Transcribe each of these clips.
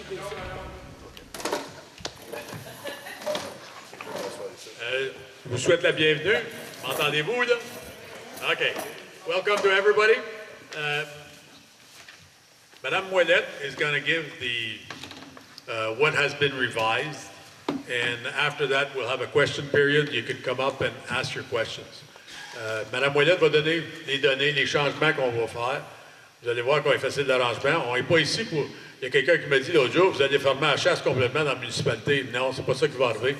Je vous souhaite la bienvenue. Entendez-vous, là? OK. Welcome to everybody. Madame Ouellette is going to give the what has been revised, and after that, we'll have a question period. You can come up and ask your questions. Madame Ouellette va donner les données, les changements qu'on va faire. Vous allez voir qu'on est facile d'arrangement. On n'est pas ici pour... Il y a quelqu'un qui m'a dit l'autre jour, vous allez fermer la chasse complètement dans la municipalité. Non, c'est pas ça qui va arriver.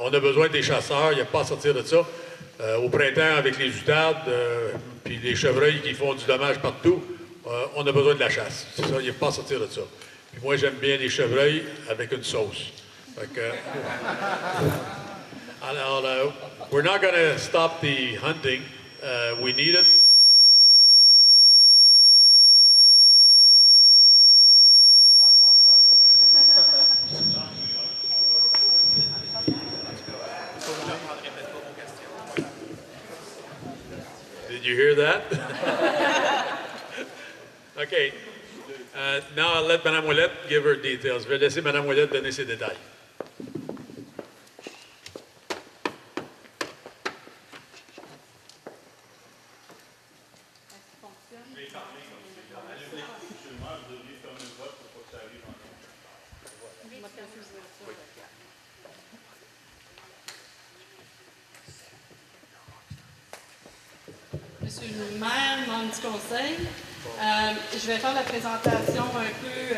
On a besoin des chasseurs, il n'y a pas à sortir de ça. Au printemps, avec les outardes, puis les chevreuils qui font du dommage partout, on a besoin de la chasse. C'est ça, il n'y a pas à sortir de ça. Puis moi, j'aime bien les chevreuils avec une sauce. Fait que, alors, we're not going to stop the hunting. We need it. Did you hear that? Okay. Now I'll let Mme Ouellette give her details. Je vais laisser Mme Ouellette donner ses détails. Monsieur le maire, membre du conseil, je vais faire la présentation un peu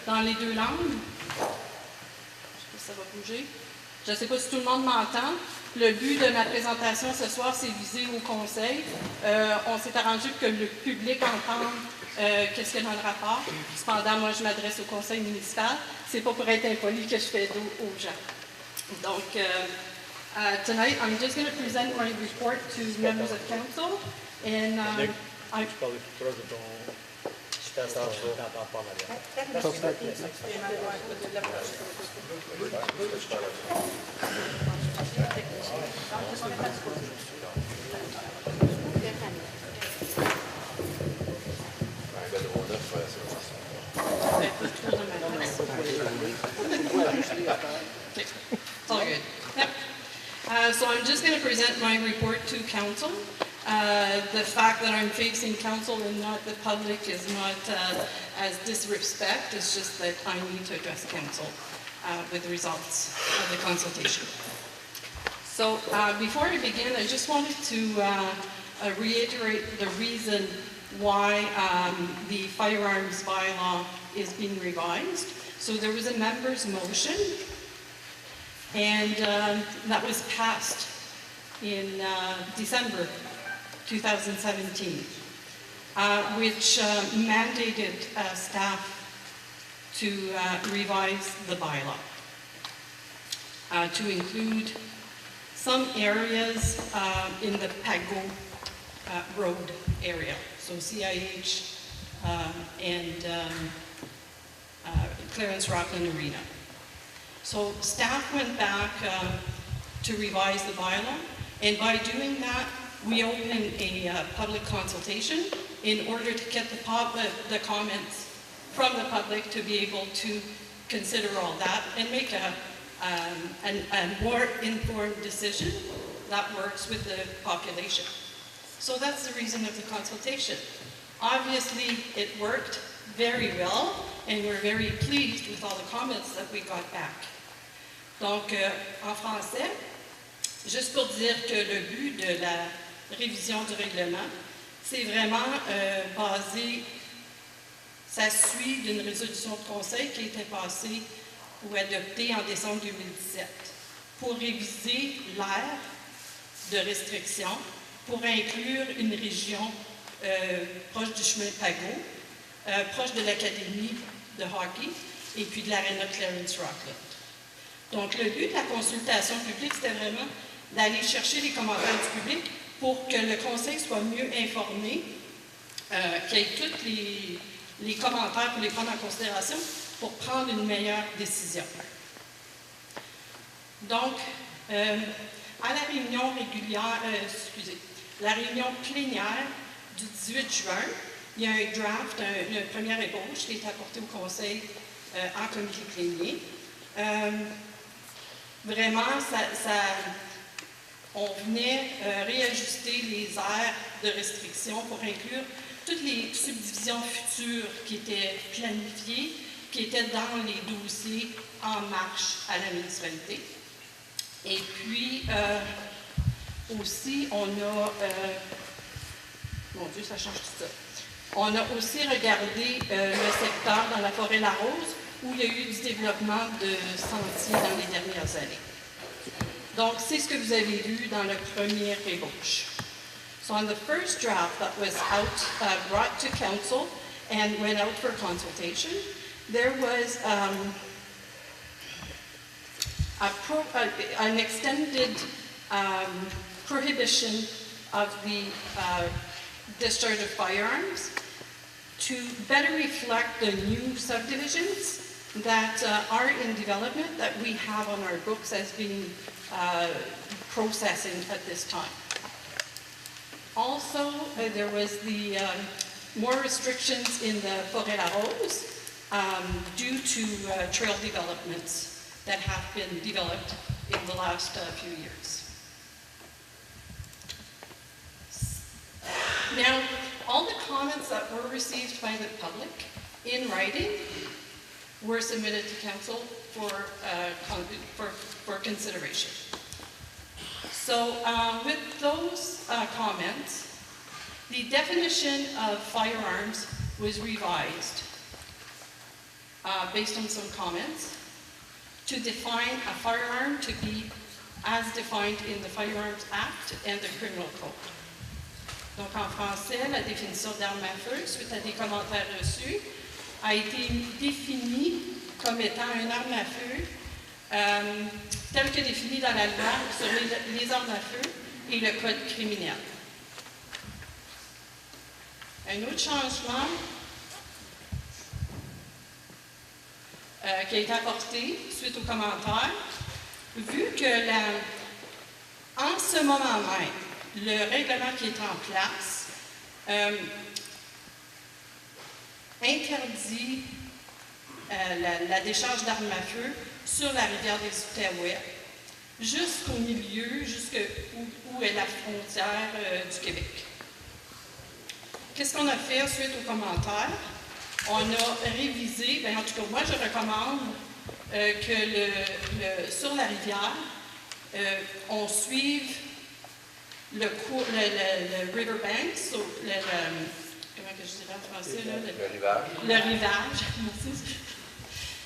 dans les deux langues. Je sais pas si ça va bouger. Je ne sais pas si tout le monde m'entend. Le but de ma présentation ce soir, c'est viser au conseil. On s'est arrangé pour que le public entende qu'est-ce qu'il y a dans le rapport. Cependant, moi, je m'adresse au conseil municipal. C'est pas pour être impoli que je fais dos aux gens. Donc, tonight, I'm just going to present my report to members of council. And I... It's all good. Yep. So I'm just going to present my report to council. The fact that I'm facing council and not the public is not as disrespect, it's just that I need to address council with the results of the consultation. So before I begin, I just wanted to reiterate the reason why the firearms bylaw is being revised. So there was a member's motion, and that was passed in December 2017, which mandated staff to revise the bylaw to include some areas in the Pago Road area, so CIH and Clarence Rockland Arena. So staff went back to revise the bylaw, and by doing that, we opened a public consultation in order to get the comments from the public to be able to consider all that and make a more informed decision that works with the population. So that's the reason of the consultation. Obviously, it worked very well, and we're very pleased with all the comments that we got back. Donc, en français, juste pour dire que le but de la révision du règlement, c'est vraiment basé, ça suit d'une résolution de conseil qui a été passée ou adoptée en décembre 2017 pour réviser l'ère de restriction pour inclure une région proche du chemin Pago, proche de l'académie de hockey et puis de l'aréna Clarence Rockland. Donc, le but de la consultation publique, c'était vraiment d'aller chercher les commentaires du public pour que le conseil soit mieux informé, qu'il y ait tous les commentaires pour les prendre en considération pour prendre une meilleure décision. Donc, à la réunion régulière, la réunion plénière du 18 juin, il y a un draft, une première ébauche qui est apportée au conseil en comité plénier. Vraiment, on venait réajuster les aires de restriction pour inclure toutes les subdivisions futures qui étaient planifiées, qui étaient dans les dossiers en marche à la municipalité. Et puis, aussi, on a... mon Dieu, ça change tout ça. On a aussi regardé le secteur dans la forêt La Rose, où il y a eu du développement de sentiers dans les dernières années. Donc, c'est ce que vous avez lu dans le premier ébauche. So on the first draft that was out, brought to council and went out for consultation, there was an extended prohibition of the discharge of firearms to better reflect the new subdivisions that are in development that we have on our books as being processing at this time. Also, there was the more restrictions in the Forêt La Rose due to trail developments that have been developed in the last few years. Now, all the comments that were received by the public in writing were submitted to council for consideration. So with those comments, the definition of firearms was revised based on some comments to define a firearm to be as defined in the Firearms Act and the Criminal Code. Donc en français, la définition d'arme à feu, suite à des commentaires reçus, a été définie comme étant une arme à feu telle que définie dans la loi sur les armes à feu et le code criminel. Un autre changement qui a été apporté suite aux commentaires, vu que en ce moment même, le règlement qui est en place interdit la décharge d'armes à feu sur la rivière des Outaouais jusqu'au milieu, où est la frontière du Québec. Qu'est-ce qu'on a fait suite aux commentaires? On a révisé, en tout cas moi je recommande que sur la rivière, on suive le riverbank, comment que je dirais en français? Le rivage. Le rivage, merci.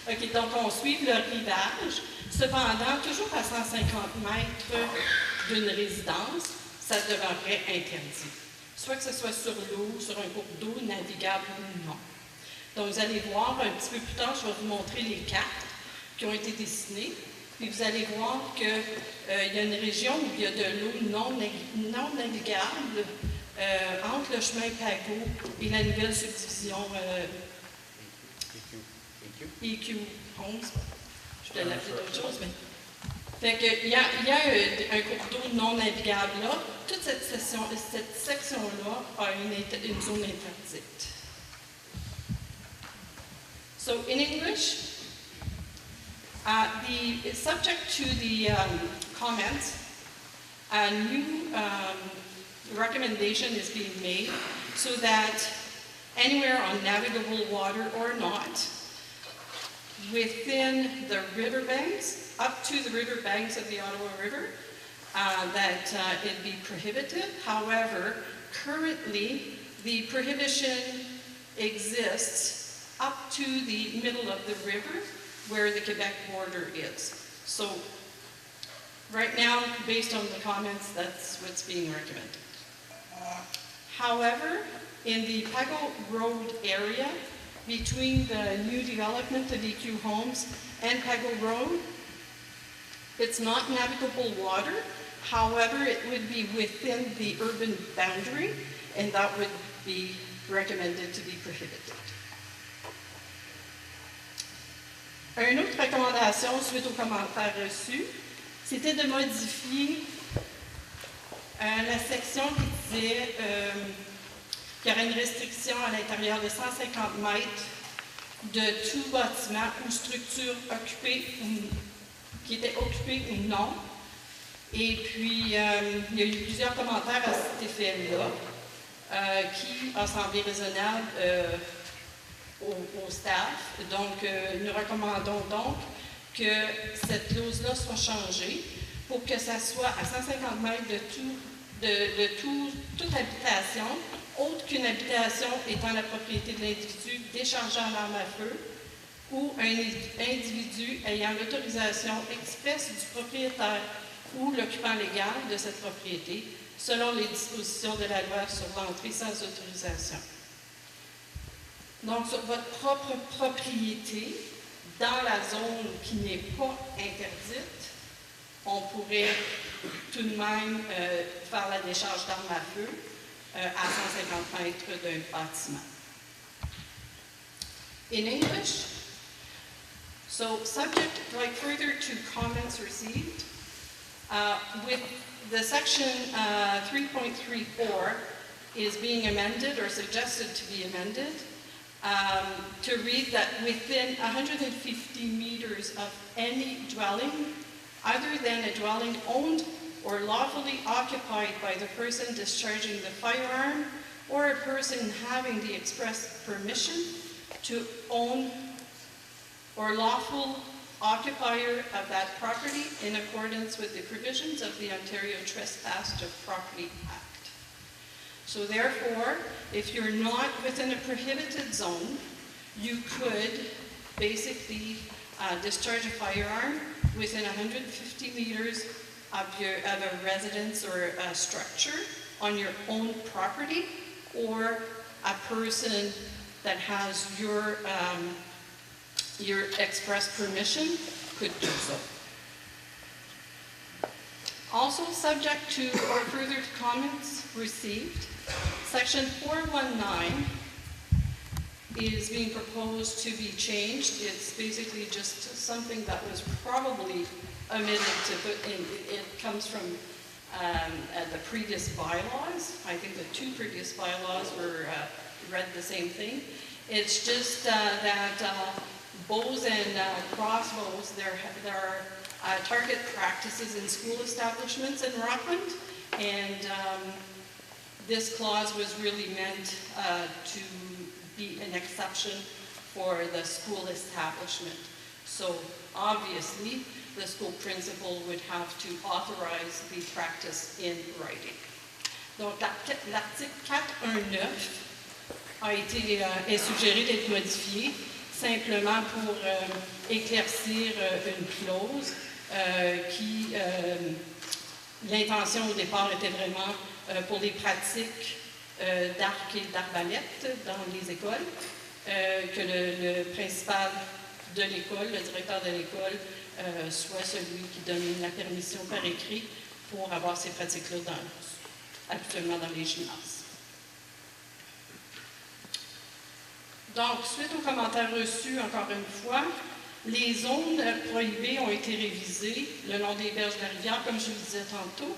OK, donc on suit le rivage. Cependant, toujours à 150 mètres d'une résidence, ça demeurerait interdit. Soit que ce soit sur l'eau, sur un cours d'eau, navigable ou non. Donc vous allez voir, un petit peu plus tard, je vais vous montrer les cartes qui ont été dessinées. Puis vous allez voir qu'il y a une région où il y a de l'eau non navigable entre le chemin Pagot et la nouvelle subdivision EQ 11. Je vais l'appeler d'autres choses, mais... Fait qu'il y a un cours d'eau non navigable là. Toute cette section-là a une zone interdite. So in English, subject to the comments, a new recommendation is being made so that anywhere on navigable water or not, within the riverbanks, up to the riverbanks of the Ottawa River, that it be prohibited. However, currently the prohibition exists up to the middle of the river where the Quebec border is. So right now, based on the comments, that's what's being recommended. However, in the Pagot Road area, between the new development of EQ Homes and Pagot Road, it's not navigable water. However, it would be within the urban boundary, and that would be recommended to be prohibited. Une autre recommandation suite aux commentaires reçus, c'était de modifier la section qui disait qu'il y aurait une restriction à l'intérieur de 150 mètres de tout bâtiment ou structure occupée qui était occupé ou non. Et puis, il y a eu plusieurs commentaires à cet effet-là qui a semblé raisonnable au staff. Donc, nous recommandons donc que cette clause-là soit changée pour que ça soit à 150 mètres toute habitation, autre qu'une habitation étant la propriété de l'individu déchargeant l'arme à feu ou un individu ayant l'autorisation expresse du propriétaire ou l'occupant légal de cette propriété, selon les dispositions de la loi sur l'entrée sans autorisation. Donc, sur votre propre propriété, dans la zone qui n'est pas interdite, on pourrait tout de même faire la décharge d'armes à feu à 150 mètres d'un bâtiment. In English, so subject, like further to comments received, with the section 3.34 is being amended or suggested to be amended to read that within 150 meters of any dwelling, other than a dwelling owned or lawfully occupied by the person discharging the firearm or a person having the express permission to own or lawful occupier of that property in accordance with the provisions of the Ontario Trespass to Property Act. So therefore, if you're not within a prohibited zone, you could basically discharge a firearm within 150 meters of a residence or a structure on your own property, or a person that has your express permission could do so. Also subject to or further comments received, section 419 is being proposed to be changed. It's basically just something that was probably omitted to put in. It comes from the previous bylaws. I think the two previous bylaws were read the same thing. It's just that bows and crossbows, there are target practices in school establishments in Rockland, and this clause was really meant to be an exception for the school establishment. So obviously, the school principal would have to authorize the practice in writing. Donc l'article 419 est suggéré d'être modifié simplement pour éclaircir une clause qui, l'intention au départ était vraiment pour les pratiques d'arc et d'arbalète dans les écoles, que le principal de l'école, le directeur de l'école, soit celui qui donne la permission par écrit pour avoir ces pratiques-là actuellement dans les gymnases. Donc, suite aux commentaires reçus, encore une fois, les zones prohibées ont été révisées le long des berges de la rivière, comme je vous disais tantôt.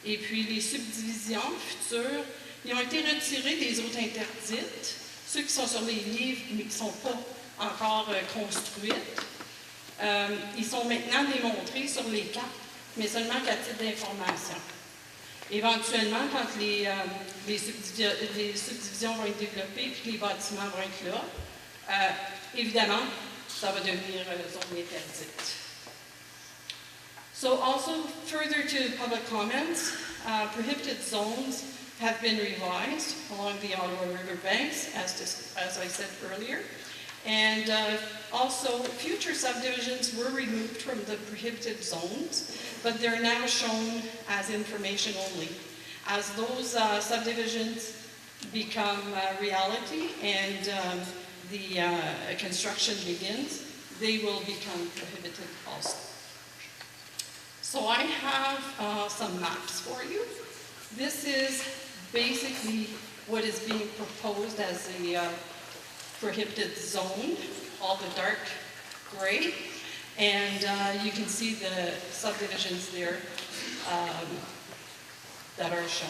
Et puis, les subdivisions futures, ils ont été retirés des zones interdites, ceux qui sont sur les livres, mais qui ne sont pas encore construites. Ils sont maintenant démontrés sur les cartes, mais seulement qu'à titre d'information. Éventuellement, quand les subdivisions vont être développées et que les bâtiments vont être là, évidemment, ça va devenir zone interdite. So also, further to public comments, prohibited zones have been revised along the Ottawa River banks, as I said earlier. And also, future subdivisions were removed from the prohibited zones, but they're now shown as information only. As those subdivisions become reality and the construction begins, they will become prohibited also. So I have some maps for you. This is basically what is being proposed as a prohibited zone, all the dark gray, and you can see the subdivisions there that are shown.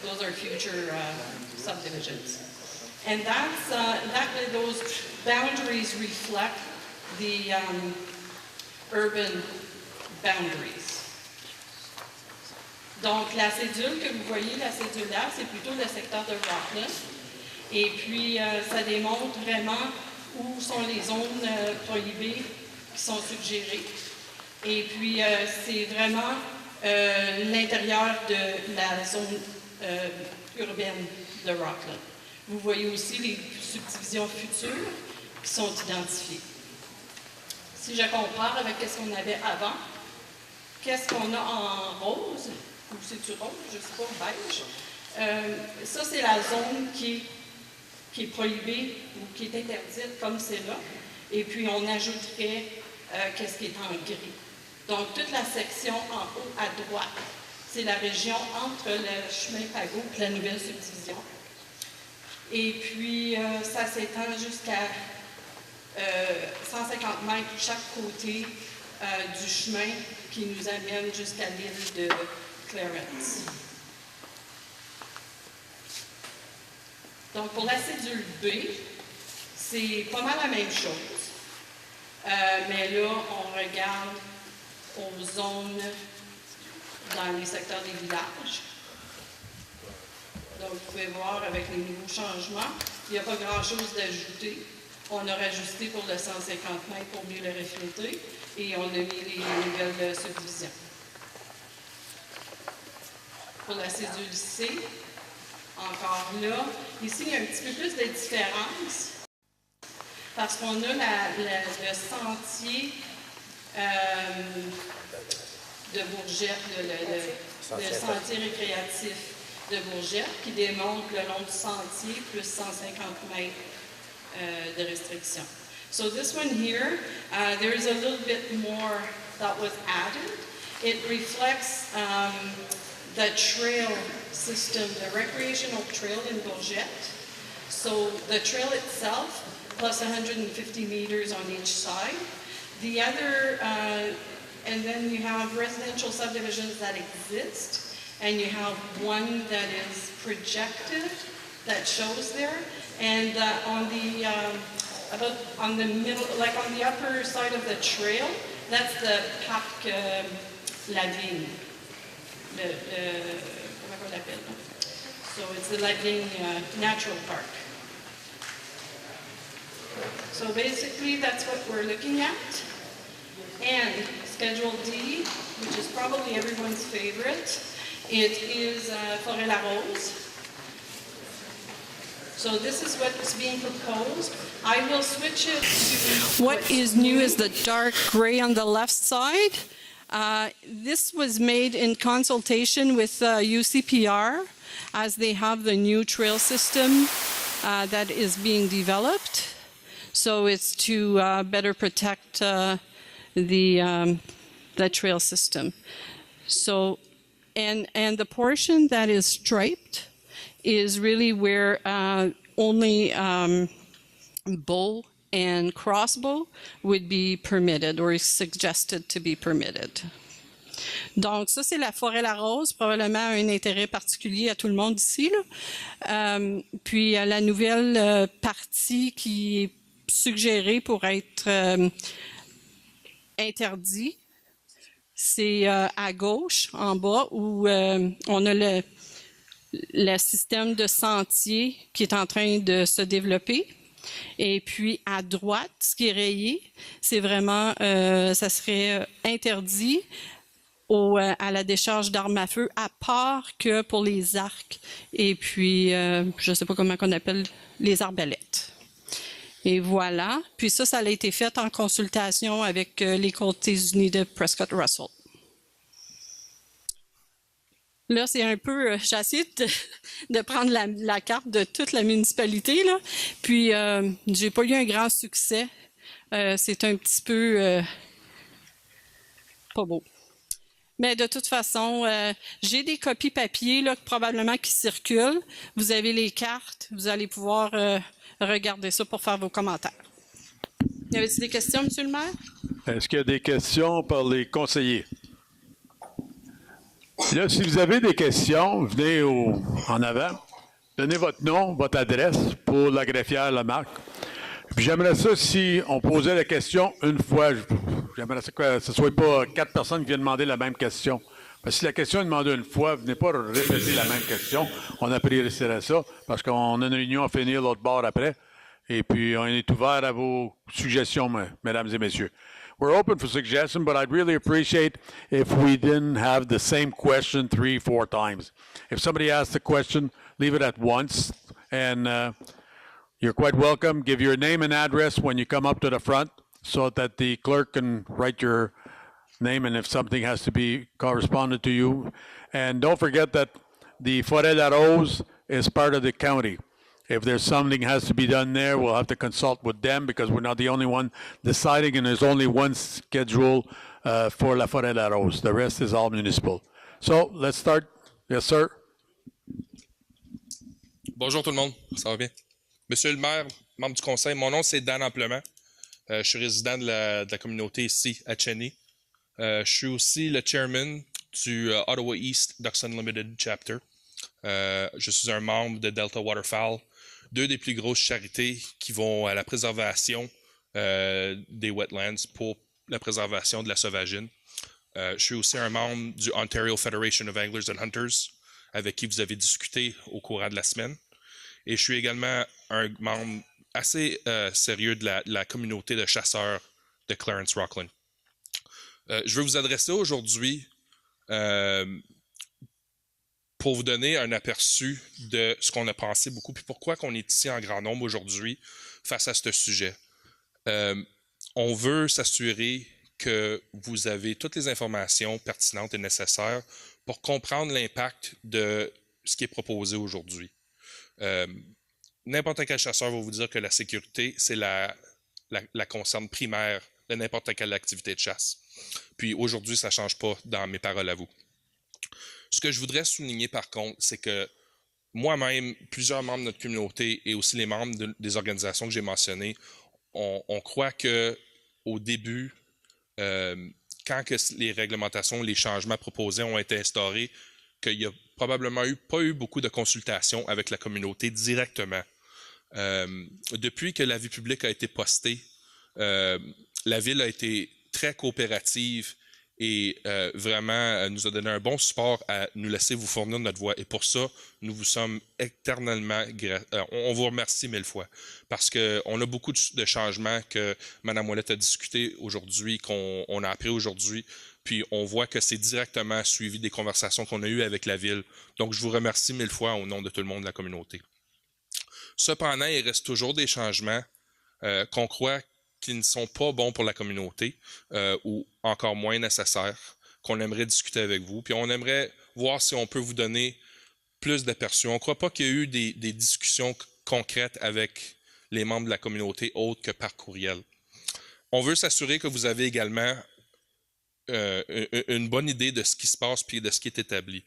Those are future subdivisions. And those boundaries reflect the urban boundaries. Donc, la cédule que vous voyez, la cédule là, c'est plutôt le secteur de Rockland. Et puis, ça démontre vraiment où sont les zones prohibées qui sont suggérées. Et puis, c'est vraiment l'intérieur de la zone urbaine de Rockland. Vous voyez aussi les subdivisions futures qui sont identifiées. Si je compare avec ce qu'on avait avant, qu'est-ce qu'on a en rose, ou c'est-tu rose, je ne sais pas, beige. Ça, c'est la zone qui est prohibée ou qui est interdite, comme c'est là. Et puis, on ajouterait qu'est-ce qui est en gris. Donc, toute la section en haut à droite, c'est la région entre le chemin Pagot et la nouvelle subdivision. Et puis, ça s'étend jusqu'à 150 mètres de chaque côté du chemin qui nous amène jusqu'à l'île de Clarence. Donc, pour la cédule B, c'est pas mal la même chose. Mais là, on regarde aux zones dans les secteurs des villages. Donc, vous pouvez voir avec les nouveaux changements, il n'y a pas grand-chose d'ajouter. On a rajusté pour le 150 mètres pour mieux le refléter et on a mis les nouvelles subdivisions. Pour la cédule C, encore là, ici, il y a un petit peu plus de différence parce qu'on a le sentier de Bourgette, le sentier récréatif de Bourgette qui démontre le long du sentier plus 150 mètres de restriction. So this one here, there is a little bit more that was added. It reflects the trail system, the recreational trail in Bourgette. So the trail itself, plus 150 meters on each side. The other, and then you have residential subdivisions that exist, and you have one that is projected that shows there. And on the middle, like on the upper side of the trail, that's the Parc La Vigne. Comment on l'appelle? So it's the La Vigne Natural Park. So basically, that's what we're looking at. And Schedule D, which is probably everyone's favorite, it is Forêt-la-Rose. So this is what's being proposed. I will switch it to... What is new is the dark gray on the left side. This was made in consultation with UCPR as they have the new trail system that is being developed. So it's to better protect the trail system. So, and the portion that is striped is really where only bow and crossbow would be permitted or is suggested to be permitted. Donc, ça, c'est la Forêt-la-Rose, probablement un intérêt particulier à tout le monde ici, là. Puis, la nouvelle partie qui est suggérée pour être interdit, c'est à gauche, en bas, où on a le système de sentier qui est en train de se développer. Et puis, à droite, ce qui est rayé, c'est vraiment, ça serait interdit à la décharge d'armes à feu, à part que pour les arcs et puis, je ne sais pas comment on appelle, les arbalètes. Et voilà. Puis ça a été fait en consultation avec les comtés unis de Prescott-Russell. Là, c'est un peu... j'ai essayé de prendre la carte de toute la municipalité, là. Puis, j'ai pas eu un grand succès. C'est un petit peu... pas beau. Mais de toute façon, j'ai des copies papier, là, probablement qui circulent. Vous avez les cartes. Vous allez pouvoir regarder ça pour faire vos commentaires. Y avait-il des questions, M. le maire? Est-ce qu'il y a des questions par les conseillers? Là, si vous avez des questions, venez en avant. Donnez votre nom, votre adresse pour la greffière Lamarque. Puis j'aimerais ça si on posait la question une fois. J'aimerais ça que ce ne soit pas 4 personnes qui viennent demander la même question. Parce que si la question est demandée une fois, venez pas répéter la même question. On apprécierait ça parce qu'on a une réunion à finir l'autre bord après. Et puis, on est ouvert à vos suggestions, mesdames et messieurs. We're open for suggestions, but I'd really appreciate if we didn't have the same question 3, 4 times. If somebody asks a question, leave it at once. And you're quite welcome. Give your name and address when you come up to the front so that the clerk can write your name and if something has to be corresponded to you. And don't forget that the Forêt La Rose is part of the county. If there's something has to be done there, we'll have to consult with them because we're not the only one deciding, and there's only one schedule for La Forêt La Rose. The rest is all municipal. So let's start. Yes, sir. Bonjour tout le monde, ça va bien? Monsieur le maire, membre du conseil, mon nom c'est Dan Amplement. Je suis résident de la communauté ici à Cheney. Je suis aussi le chairman du Ottawa East Ducks Unlimited Chapter. Je suis un membre de Delta Waterfowl, deux des plus grosses charités qui vont à la préservation des wetlands pour la préservation de la sauvagine. Je suis aussi un membre du Ontario Federation of Anglers and Hunters, avec qui vous avez discuté au courant de la semaine. Et je suis également un membre assez sérieux de la communauté de chasseurs de Clarence Rockland. Je veux vous adresser aujourd'hui pour vous donner un aperçu de ce qu'on a pensé beaucoup, puis pourquoi on est ici en grand nombre aujourd'hui face à ce sujet. On veut s'assurer que vous avez toutes les informations pertinentes et nécessaires pour comprendre l'impact de ce qui est proposé aujourd'hui. N'importe quel chasseur va vous dire que la sécurité, c'est la concerne primaire de n'importe quelle activité de chasse. Puis aujourd'hui, ça ne change pas dans mes paroles à vous. Ce que je voudrais souligner par contre, c'est que moi-même, plusieurs membres de notre communauté et aussi les membres des organisations que j'ai mentionnées, on croit qu'au début, quand que les réglementations, les changements proposés ont été instaurés, qu'il n'y a probablement pas eu beaucoup de consultations avec la communauté directement. Depuis que l'avis public a été posté, la ville a été très coopérative et vraiment nous a donné un bon support à nous laisser vous fournir notre voix. Et pour ça, nous vous sommes éternellement on vous remercie 1000 fois. Parce qu'on a beaucoup de changements que Mme Ouellette a discuté aujourd'hui, qu'on a appris aujourd'hui. Puis on voit que c'est directement suivi des conversations qu'on a eues avec la ville. Donc je vous remercie 1000 fois au nom de tout le monde de la communauté. Cependant, il reste toujours des changements qu'on croit qui ne sont pas bons pour la communauté ou encore moins nécessaires, qu'on aimerait discuter avec vous. Puis on aimerait voir si on peut vous donner plus d'aperçus. On ne croit pas qu'il y a eu des discussions concrètes avec les membres de la communauté autres que par courriel. On veut s'assurer que vous avez également une bonne idée de ce qui se passe et de ce qui est établi.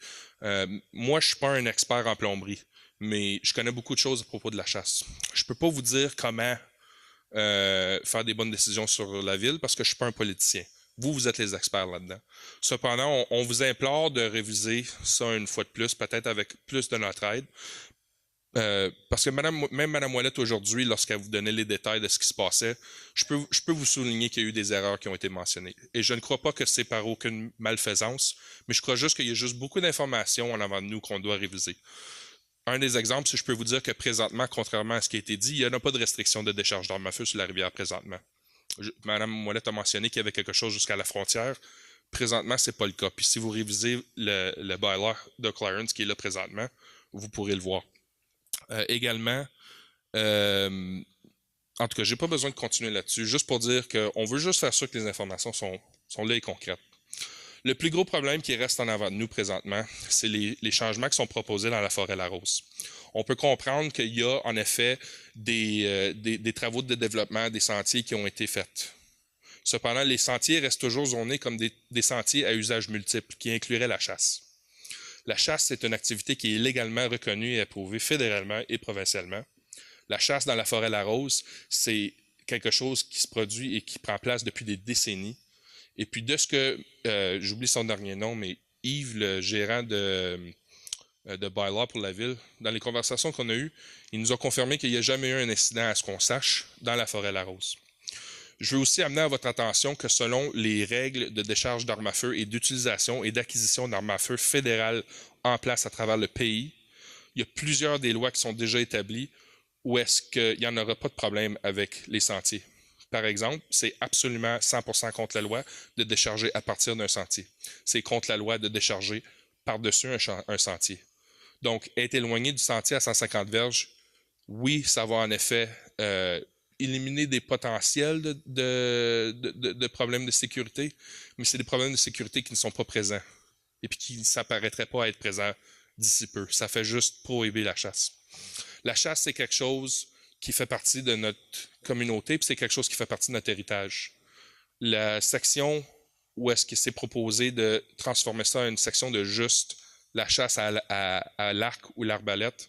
Moi, je ne suis pas un expert en plomberie, mais je connais beaucoup de choses à propos de la chasse. Je ne peux pas vous dire comment faire des bonnes décisions sur la ville parce que je ne suis pas un politicien. Vous êtes les experts là-dedans. Cependant, on vous implore de réviser ça une fois de plus, peut-être avec plus de notre aide. Parce que même Mme Ouellette aujourd'hui, lorsqu'elle vous donnait les détails de ce qui se passait, je peux vous souligner qu'il y a eu des erreurs qui ont été mentionnées. Et je ne crois pas que c'est par aucune malfaisance, mais je crois juste qu'il y a juste beaucoup d'informations en avant de nous qu'on doit réviser. Un des exemples, si je peux vous dire que présentement, contrairement à ce qui a été dit, il n'y en a pas de restriction de décharge d'armes à feu sur la rivière présentement. Mme Ouellette a mentionné qu'il y avait quelque chose jusqu'à la frontière. Présentement, ce n'est pas le cas. Puis si vous révisez le bylaw de Clarence qui est là présentement, vous pourrez le voir. Également, en tout cas, je n'ai pas besoin de continuer là-dessus, juste pour dire qu'on veut juste faire sûr que les informations sont là et concrètes. Le plus gros problème qui reste en avant de nous présentement, c'est les changements qui sont proposés dans la forêt La Rose. On peut comprendre qu'il y a en effet des travaux de développement, des sentiers qui ont été faits. Cependant, les sentiers restent toujours zonés comme des sentiers à usage multiple, qui incluraient la chasse. La chasse, c'est une activité qui est légalement reconnue et approuvée fédéralement et provincialement. La chasse dans la forêt La Rose, c'est quelque chose qui se produit et qui prend place depuis des décennies. Et puis de ce que, j'oublie son dernier nom, mais Yves, le gérant de de bylaw pour la ville, dans les conversations qu'on a eues, il nous a confirmé qu'il n'y a jamais eu un incident à ce qu'on sache dans la forêt La Rose. Je veux aussi amener à votre attention que selon les règles de décharge d'armes à feu et d'utilisation et d'acquisition d'armes à feu fédérales en place à travers le pays, il y a plusieurs des lois qui sont déjà établies où est-ce qu'il n'y en aura pas de problème avec les sentiers. Par exemple, c'est absolument 100% contre la loi de décharger à partir d'un sentier. C'est contre la loi de décharger par-dessus un sentier. Donc, être éloigné du sentier à 150 verges, oui, ça va en effet éliminer des potentiels de problèmes de sécurité, mais c'est des problèmes de sécurité qui ne sont pas présents et puis qui ne s'apparaîtraient pas à être présents d'ici peu. Ça fait juste prohiber la chasse. La chasse, c'est quelque chose qui fait partie de notre communauté, puis c'est quelque chose qui fait partie de notre héritage. La section où est-ce que c'est proposé de transformer ça en une section de juste la chasse à l'arc ou l'arbalète,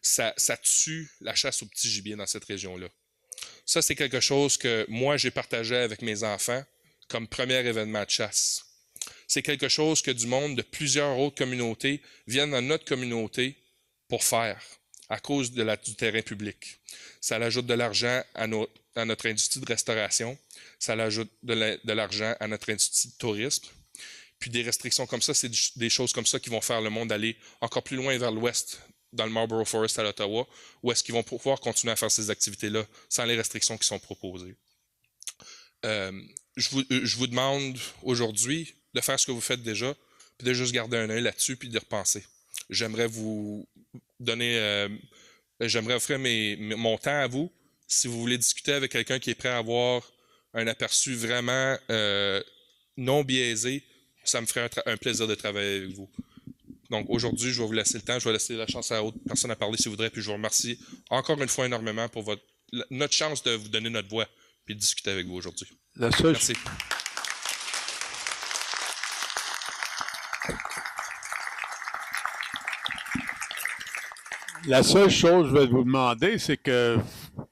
ça tue la chasse au petit gibier dans cette région-là. Ça, c'est quelque chose que moi, j'ai partagé avec mes enfants comme premier événement de chasse. C'est quelque chose que du monde de plusieurs autres communautés viennent dans notre communauté pour faire à cause du terrain public. Ça ajoute de l'argent à notre industrie de restauration, ça ajoute de l'argent à notre industrie de tourisme. Puis des restrictions comme ça, c'est des choses comme ça qui vont faire le monde aller encore plus loin vers l'ouest, dans le Marlborough Forest à l'Ottawa, où est-ce qu'ils vont pouvoir continuer à faire ces activités-là sans les restrictions qui sont proposées. Je vous demande aujourd'hui de faire ce que vous faites déjà, puis de juste garder un œil là-dessus, puis de repenser. J'aimerais vous donner, j'aimerais offrir mon temps à vous. Si vous voulez discuter avec quelqu'un qui est prêt à avoir un aperçu vraiment non biaisé, ça me ferait un plaisir de travailler avec vous. Donc aujourd'hui, je vais vous laisser le temps, je vais laisser la chance à d'autres personnes à parler si vous voudrez, puis je vous remercie encore une fois énormément pour notre chance de vous donner notre voix, puis de discuter avec vous aujourd'hui. Merci. La seule chose que je vais vous demander, c'est que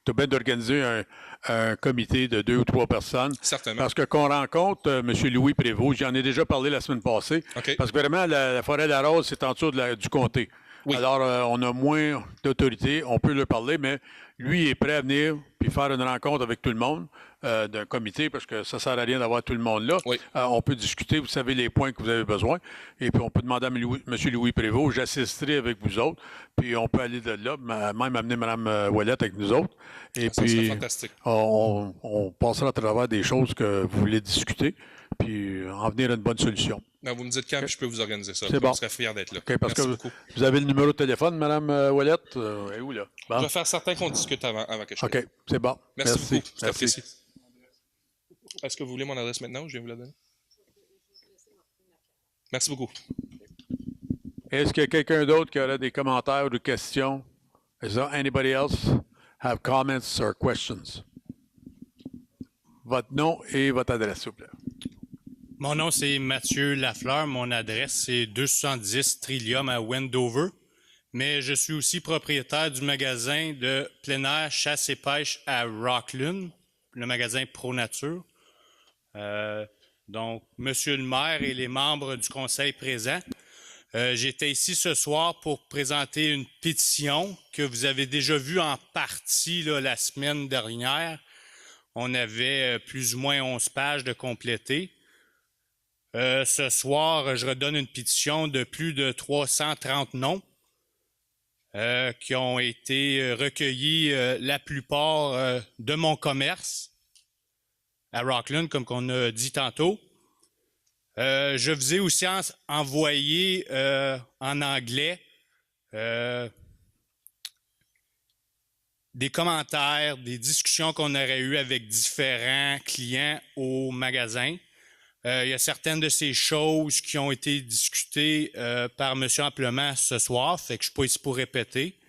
tu as bien d'organiser un comité de 2 ou 3 personnes. Certainement. Parce que qu'on rencontre M. Louis Prévost, j'en ai déjà parlé la semaine passée. Okay. Parce que vraiment, la forêt de la Rose, c'est en dessous du comté. Oui. Alors, on a moins d'autorité, on peut leur parler, mais lui est prêt à venir puis faire une rencontre avec tout le monde d'un comité, parce que ça ne sert à rien d'avoir tout le monde là. Oui. On peut discuter, vous savez les points que vous avez besoin, et puis on peut demander à M. Louis Prévost, j'assisterai avec vous autres, puis on peut aller de là, même amener Mme Ouellette avec nous autres, et ça puis serait fantastique. On passera à travers des choses que vous voulez discuter, puis en venir à une bonne solution. Non, vous me dites quand, puis je peux vous organiser ça. C'est bon. Je serais fier d'être là. Okay, parce Merci que beaucoup. vous avez le numéro de téléphone, Mme Ouellette? Et où, là? Bon. Je vais faire certain qu'on discute avant que je OK, c'est bon. Merci beaucoup. C'est apprécié. Est-ce que vous voulez mon adresse maintenant ou je viens vous la donner? Merci beaucoup. Est-ce qu'il y a quelqu'un d'autre qui aurait des commentaires ou des questions? Is there anybody else have comments or questions? Votre nom et votre adresse, s'il vous plaît. Mon nom, c'est Mathieu Lafleur. Mon adresse, c'est 270 Trillium à Wendover. Mais je suis aussi propriétaire du magasin de plénière chasse et pêche à Rockland, le magasin Pro Nature. Donc, Monsieur le maire et les membres du conseil présents, j'étais ici ce soir pour présenter une pétition que vous avez déjà vue en partie là, la semaine dernière. On avait plus ou moins 11 pages de compléter. Ce soir, je redonne une pétition de plus de 330 noms qui ont été recueillis la plupart de mon commerce à Rockland, comme on a dit tantôt. Je vous ai aussi envoyé en anglais des commentaires, des discussions qu'on aurait eues avec différents clients au magasin. Il y a certaines de ces choses qui ont été discutées par M. Amplement ce soir, fait que je ne suis pas ici pour répéter.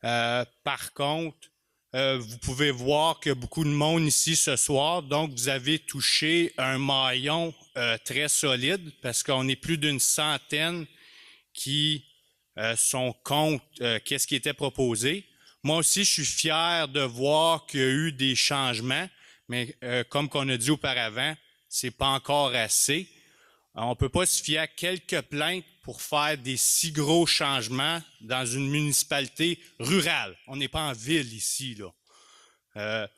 Par contre, vous pouvez voir qu'il y a beaucoup de monde ici ce soir, donc vous avez touché un maillon très solide parce qu'on est plus d'une centaine qui sont contre qu'est-ce qui était proposé. Moi aussi, je suis fier de voir qu'il y a eu des changements, mais comme qu'on a dit auparavant, c'est pas encore assez. On ne peut pas se fier à quelques plaintes pour faire des si gros changements dans une municipalité rurale. On n'est pas en ville ici, là.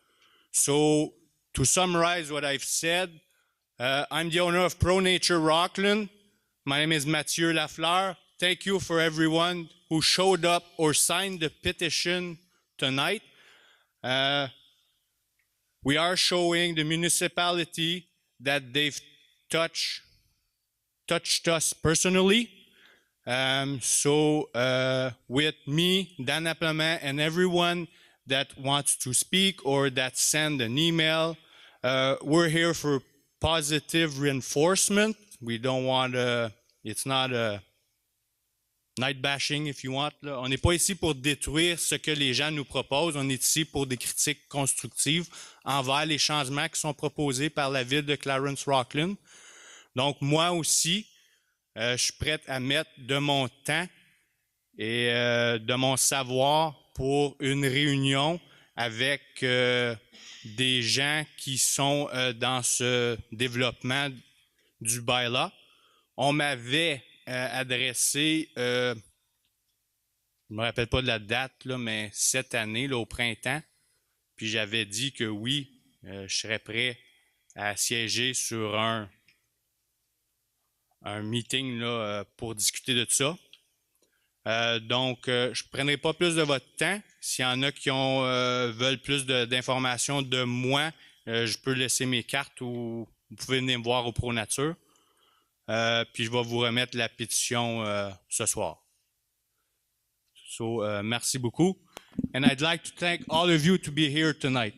So, to summarize what I've said, I'm the owner of Pro Nature Rockland. My name is Mathieu Lafleur. Thank you for everyone who showed up or signed the petition tonight. We are showing the municipality that they've touched us personally. With me, Dan Applement, and everyone that wants to speak or that send an email, we're here for positive reinforcement. We don't want it's not a night bashing, if you want. Là. On n'est pas ici pour détruire ce que les gens nous proposent. On est ici pour des critiques constructives envers les changements qui sont proposés par la ville de Clarence-Rockland. Donc, moi aussi, je suis prêt à mettre de mon temps et de mon savoir pour une réunion avec des gens qui sont dans ce développement du bylaw. On m'avait adressé, je ne me rappelle pas de la date, là, mais cette année, là, au printemps, puis j'avais dit que oui, je serais prêt à siéger sur un meeting là, pour discuter de ça. Donc, je ne prendrai pas plus de votre temps. S'il y en a qui veulent plus d'informations de moi, je peux laisser mes cartes ou vous pouvez venir me voir au Pro Nature. Puis je vais vous remettre la pétition ce soir. So, merci beaucoup. And I'd like to thank all of you to be here tonight.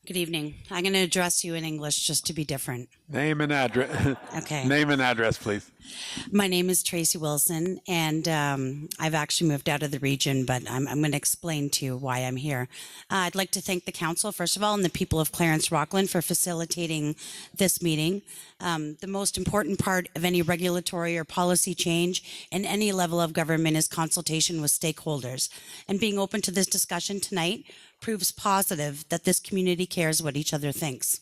Good evening. I'm going to address you in English just to be different. Name and address. Okay. Name and address, please. My name is Tracy Wilson, and I've actually moved out of the region, but I'm going to explain to you why I'm here. I'd like to thank the council, first of all, and the people of Clarence-Rockland for facilitating this meeting. The most important part of any regulatory or policy change in any level of government is consultation with stakeholders. And being open to this discussion tonight proves positive that this community cares what each other thinks.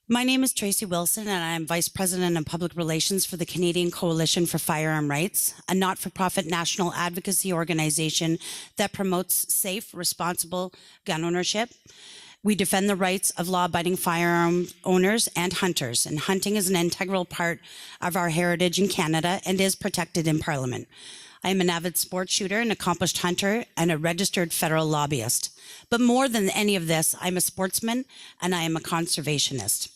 My name is Tracy Wilson, and I'm Vice President of Public Relations for the Canadian Coalition for Firearm Rights, a not-for-profit national advocacy organization that promotes safe, responsible gun ownership. We defend the rights of law-abiding firearm owners and hunters, and hunting is an integral part of our heritage in Canada and is protected in Parliament. I am an avid sports shooter, an accomplished hunter, and a registered federal lobbyist. But more than any of this, I'm a sportsman and I am a conservationist.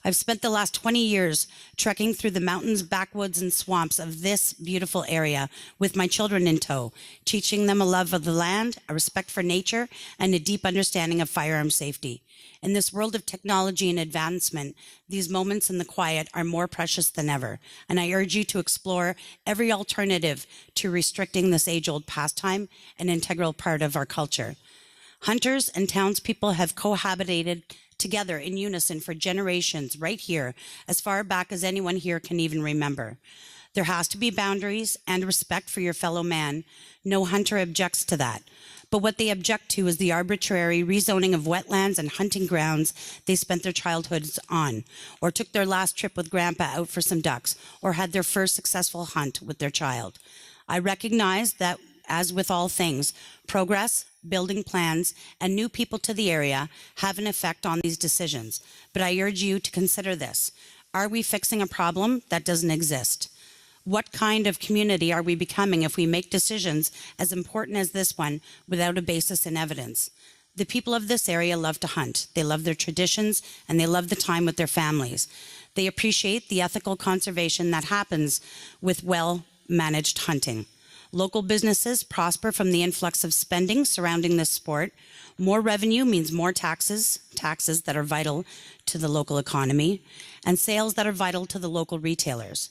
I've spent the last 20 years trekking through the mountains, backwoods, and swamps of this beautiful area with my children in tow, teaching them a love of the land, a respect for nature, and a deep understanding of firearm safety. In this world of technology and advancement, these moments in the quiet are more precious than ever, and I urge you to explore every alternative to restricting this age-old pastime, an integral part of our culture. Hunters and townspeople have cohabitated together in unison for generations right here, as far back as anyone here can even remember. There has to be boundaries and respect for your fellow man. No hunter objects to that. But what they object to is the arbitrary rezoning of wetlands and hunting grounds they spent their childhoods on, or took their last trip with grandpa out for some ducks, or had their first successful hunt with their child. I recognize that, as with all things, progress, building plans, and new people to the area have an effect on these decisions. But I urge you to consider this. Are we fixing a problem that doesn't exist? What kind of community are we becoming if we make decisions as important as this one without a basis in evidence? The people of this area love to hunt. They love their traditions, and they love the time with their families. They appreciate the ethical conservation that happens with well-managed hunting. Local businesses prosper from the influx of spending surrounding this sport. More revenue means more taxes that are vital to the local economy, and sales that are vital to the local retailers.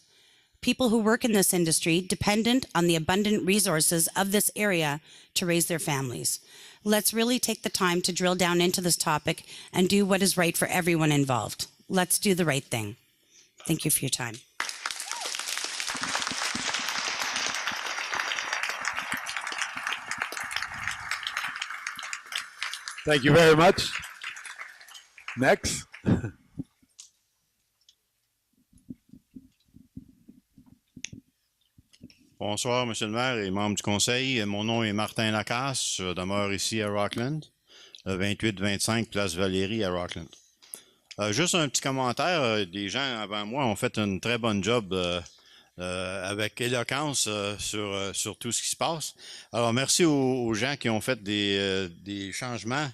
People who work in this industry dependent on the abundant resources of this area to raise their families. Let's really take the time to drill down into this topic and do what is right for everyone involved. Let's do the right thing. Thank you for your time. Thank you very much. Next. Bonsoir, Monsieur le maire et membres du Conseil. Mon nom est Martin Lacasse. Je demeure ici à Rockland, 28-25 Place Valérie à Rockland. Juste un petit commentaire. Des gens avant moi ont fait une très bonne job avec éloquence sur tout ce qui se passe. Alors, merci aux gens qui ont fait des changements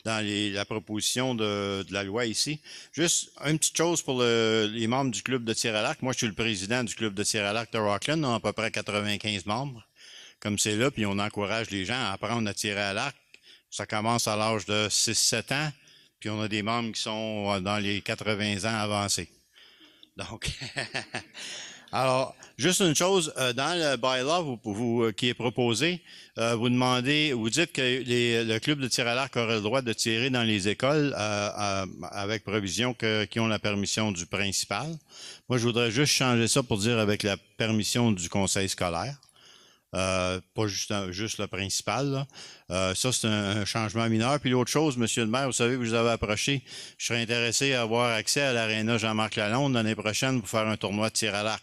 dans la proposition de la loi ici. Juste une petite chose pour les membres du club de tir à l'arc. Moi, je suis le président du club de tir à l'arc de Rockland. On a à peu près 95 membres, comme c'est là, puis on encourage les gens à apprendre à tirer à l'arc. Ça commence à l'âge de 6-7 ans, puis on a des membres qui sont dans les 80 ans avancés. Donc, alors, juste une chose, dans le bylaw qui est proposé, vous dites que le club de tir à l'arc aurait le droit de tirer dans les écoles avec provision qu'ils ont la permission du principal. Moi, je voudrais juste changer ça pour dire avec la permission du conseil scolaire. Pas juste le principal. Là. Ça, c'est un changement mineur. Puis l'autre chose, Monsieur le maire, vous savez que je vous avais approché, je serais intéressé à avoir accès à l'aréna Jean-Marc Lalonde l'année prochaine pour faire un tournoi de tir à l'arc.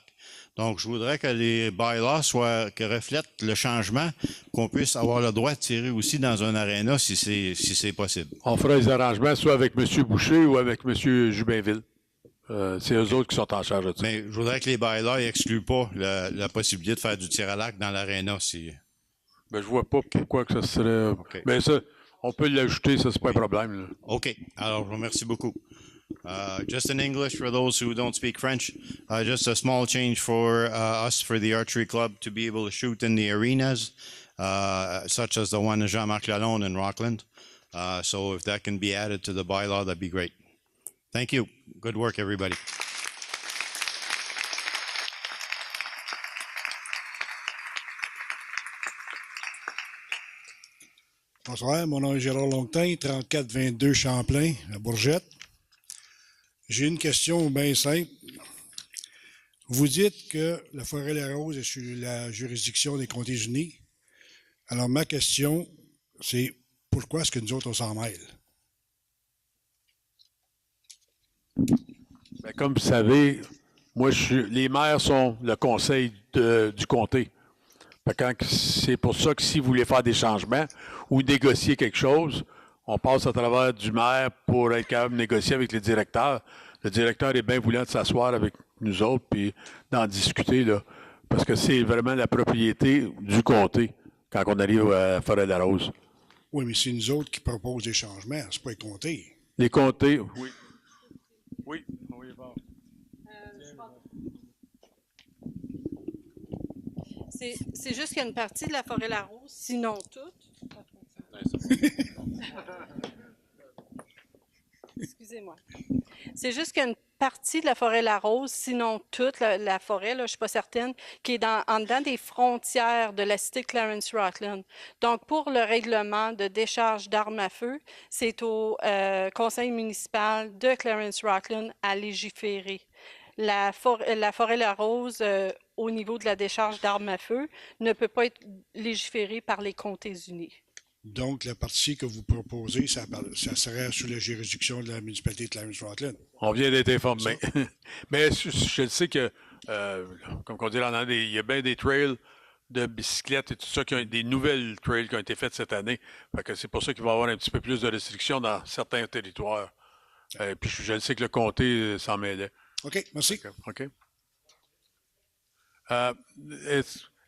Donc, je voudrais que les bylaws reflètent le changement, qu'on puisse avoir le droit de tirer aussi dans un aréna si c'est possible. On fera les arrangements soit avec M. Boucher ou avec M. Jubinville. C'est eux autres qui sont en charge de ça. Mais je voudrais que les bylaws n'excluent pas la possibilité de faire du tir à l'arc dans l'aréna. Ben, je vois pas pourquoi que ça serait... Okay. Ben, ça, on peut l'ajouter, ça, c'est pas un problème. Là. OK. Alors, je vous remercie beaucoup. Just in English for those who don't speak French, just a small change for us for the archery club to be able to shoot in the arenas, such as the one in Jean-Marc Lalonde in Rockland. So if that can be added to the bylaw, that'd be great. Thank you. Good work, everybody. Bonsoir, mon nom est Gérard Longtin, 3422 Champlain, à Bourgette. J'ai une question bien simple. Vous dites que la Forêt-la-Rose est sous la juridiction des Comtés unis. Alors, ma question, c'est pourquoi est-ce que nous autres, on s'en mêle? Ben, comme vous savez, moi, les maires sont le conseil du comté. C'est pour ça que si vous voulez faire des changements ou négocier quelque chose, on passe à travers du maire pour être capable de négocier avec les directeurs. Le directeur est bien voulant de s'asseoir avec nous autres puis d'en discuter, là, parce que c'est vraiment la propriété du comté quand on arrive à Forêt-la-Rose. Oui, mais c'est nous autres qui proposent des changements, c'est pas les comtés. Les comtés, oui. Oui, oui, bon. C'est juste qu'il y a une partie de la Forêt-la-Rose, sinon toute. Excusez-moi. C'est juste qu'il y a une partie de la Forêt-la-Rose, sinon toute la forêt, là, je ne suis pas certaine, qui est en dedans des frontières de la cité de Clarence-Rockland. Donc, pour le règlement de décharge d'armes à feu, c'est au conseil municipal de Clarence-Rockland à légiférer. La Forêt-la-Rose, au niveau de la décharge d'armes à feu, ne peut pas être légiférée par les Comtés unis. Donc, la partie que vous proposez, ça serait sous la juridiction de la municipalité de Clarence-Rockland. On vient d'être informé. Mais je sais que, comme on dit en anglais, il y a bien des trails de bicyclettes et tout ça, des nouvelles trails qui ont été faites cette année. Fait que c'est pour ça qu'il va y avoir un petit peu plus de restrictions dans certains territoires. Puis je sais que le comté s'en mêlait. OK, merci. OK.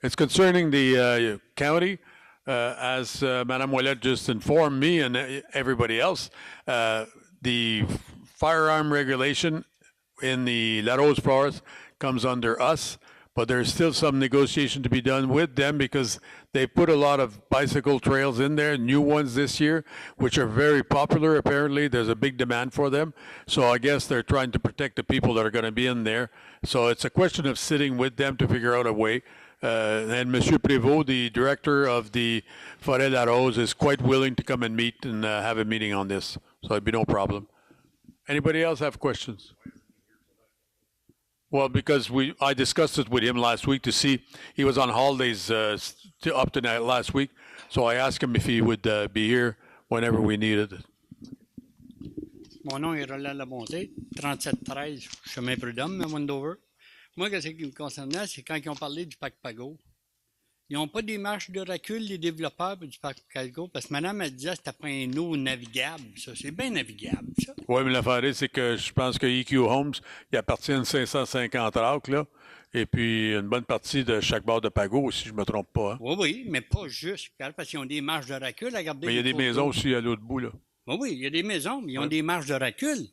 It's concerning the county. As Madame Ouellette just informed me and everybody else, the firearm regulation in the La Rose Forest comes under us, but there's still some negotiation to be done with them because they put a lot of bicycle trails in there, new ones this year, which are very popular. Apparently, there's a big demand for them. So I guess they're trying to protect the people that are going to be in there. So it's a question of sitting with them to figure out a way. And Monsieur Prévost, the director of the Forêt-la-Rose, is quite willing to come and meet and have a meeting on this. So it'd be no problem. Anybody else have questions? Well, because I discussed it with him last week to see, he was on holidays up to last week, so I asked him if he would be here whenever we needed it. Mon nom est Roland Labonté, 3713, chemin Prud'homme, à Wendover. Moi, ce qui me concernait, c'est quand ils ont parlé du parc Pago. Ils n'ont pas des marches de recul, les développeurs du parc Pago, parce que madame, elle disait que c'était pas un eau navigable, ça. C'est bien navigable, ça. Oui, mais l'affaire est, c'est que je pense que EQ Homes, il appartient à 550 acres, là. Et puis, une bonne partie de chaque bord de Pago, si je ne me trompe pas. Hein. Oui, oui, mais pas juste, parce qu'ils ont des marches de recul à garder. Mais il y a des maisons aussi à l'autre bout, là. Oui, oui, il y a des maisons, mais ils ont des marches de recul.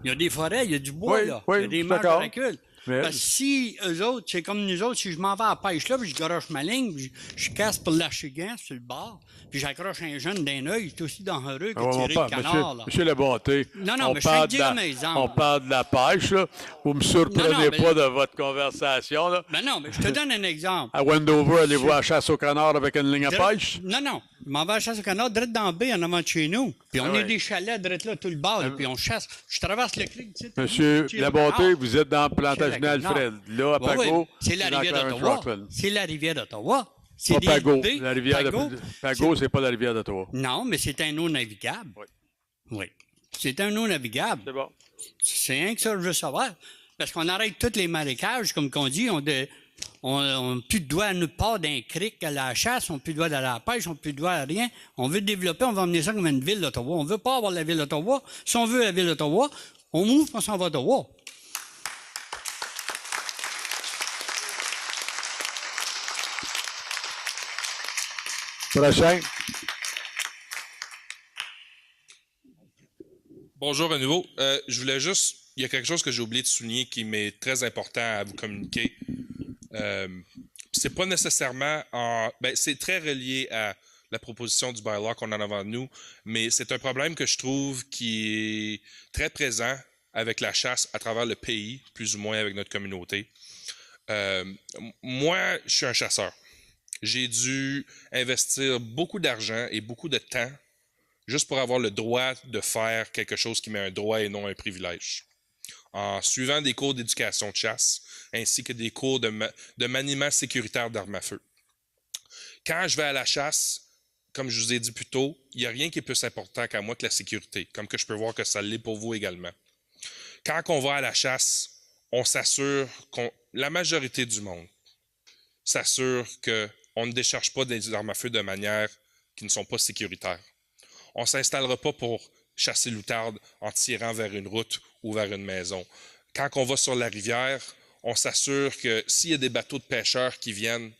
Il y a des forêts, il y a du bois, là. Il y a des marches de recul. Mais... Parce que si eux autres, c'est comme nous autres, si je m'en vais à la pêche là, puis je garoche ma ligne, puis je casse pour lâcher gant sur le bord, puis j'accroche un jeune d'un œil, c'est aussi dangereux que tirer le canard, là. Monsieur Labonté, Non, mais je vais te dire un exemple. On parle de la pêche, là. Vous me surprenez pas de votre conversation, là. Ben non, mais je te donne un exemple. À Wendover, allez-vous à la chasse au canard avec une ligne à pêche? Non. Je m'en vais à la chasse au canard, direct dans la baie, en avant de chez nous. Puis on a des chalets, direct là, tout le bord, puis on chasse. Je traverse le cric, tu sais. Monsieur Labonté, vous êtes dans Plantagenet Alfred. Là, à Pago, c'est la rivière d'Ottawa. C'est la rivière d'Ottawa. C'est pas Pago. La rivière Pago, c'est pas la rivière d'Ottawa. Non, mais c'est un eau navigable. Oui. C'est un eau navigable. C'est bon. C'est rien que ça, je veux savoir. Parce qu'on arrête tous les marécages, comme qu'on dit, on n'a plus de doigt à nulle part d'un cric à la chasse, on n'a plus de doigt à la pêche, on n'a plus de doigt à rien. On veut développer, on va emmener ça comme une ville d'Ottawa. On ne veut pas avoir la ville d'Ottawa. Si on veut la ville d'Ottawa, on move, on s'en va d'Ottawa. Prochain. Bonjour à nouveau. Je voulais juste, il y a quelque chose que j'ai oublié de souligner qui m'est très important à vous communiquer. C'est pas nécessairement c'est très relié à la proposition du bylaw qu'on a en avant de nous, mais c'est un problème que je trouve qui est très présent avec la chasse à travers le pays, plus ou moins avec notre communauté. Moi, je suis un chasseur. J'ai dû investir beaucoup d'argent et beaucoup de temps juste pour avoir le droit de faire quelque chose qui m'est un droit et non un privilège. En suivant des cours d'éducation de chasse, ainsi que des cours de maniement sécuritaire d'armes à feu. Quand je vais à la chasse, comme je vous ai dit plus tôt, il n'y a rien qui est plus important qu'à moi que la sécurité, comme que je peux voir que ça l'est pour vous également. Quand on va à la chasse, on s'assure la majorité du monde s'assure qu'on ne décharge pas des armes à feu de manière qui ne sont pas sécuritaires. On ne s'installera pas pour chasser l'outarde en tirant vers une route ou vers une maison. Quand on va sur la rivière, on s'assure que s'il y a des bateaux de pêcheurs qui viennent,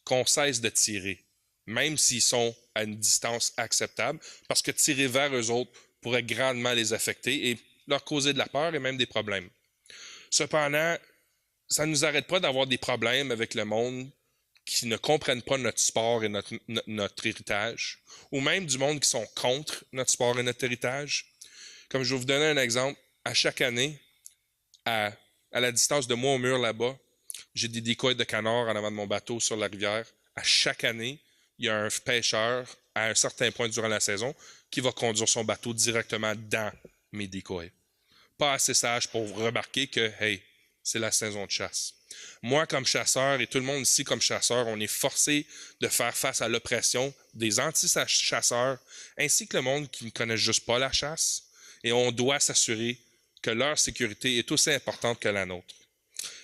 qu'on cesse de tirer, même s'ils sont à une distance acceptable, parce que tirer vers eux autres pourrait grandement les affecter et leur causer de la peur et même des problèmes. Cependant, ça ne nous arrête pas d'avoir des problèmes avec le monde qui ne comprennent pas notre sport et notre héritage, ou même du monde qui sont contre notre sport et notre héritage. Comme je vais vous donner un exemple, à chaque année, à la distance de moi au mur là-bas, j'ai des decoys de canards en avant de mon bateau sur la rivière. À chaque année, il y a un pêcheur, à un certain point durant la saison, qui va conduire son bateau directement dans mes decoys. Pas assez sage pour remarquer que, hey, c'est la saison de chasse. Moi, comme chasseur, et tout le monde ici comme chasseur, on est forcé de faire face à l'oppression des anti-chasseurs, ainsi que le monde qui ne connaît juste pas la chasse, et on doit s'assurer que leur sécurité est aussi importante que la nôtre.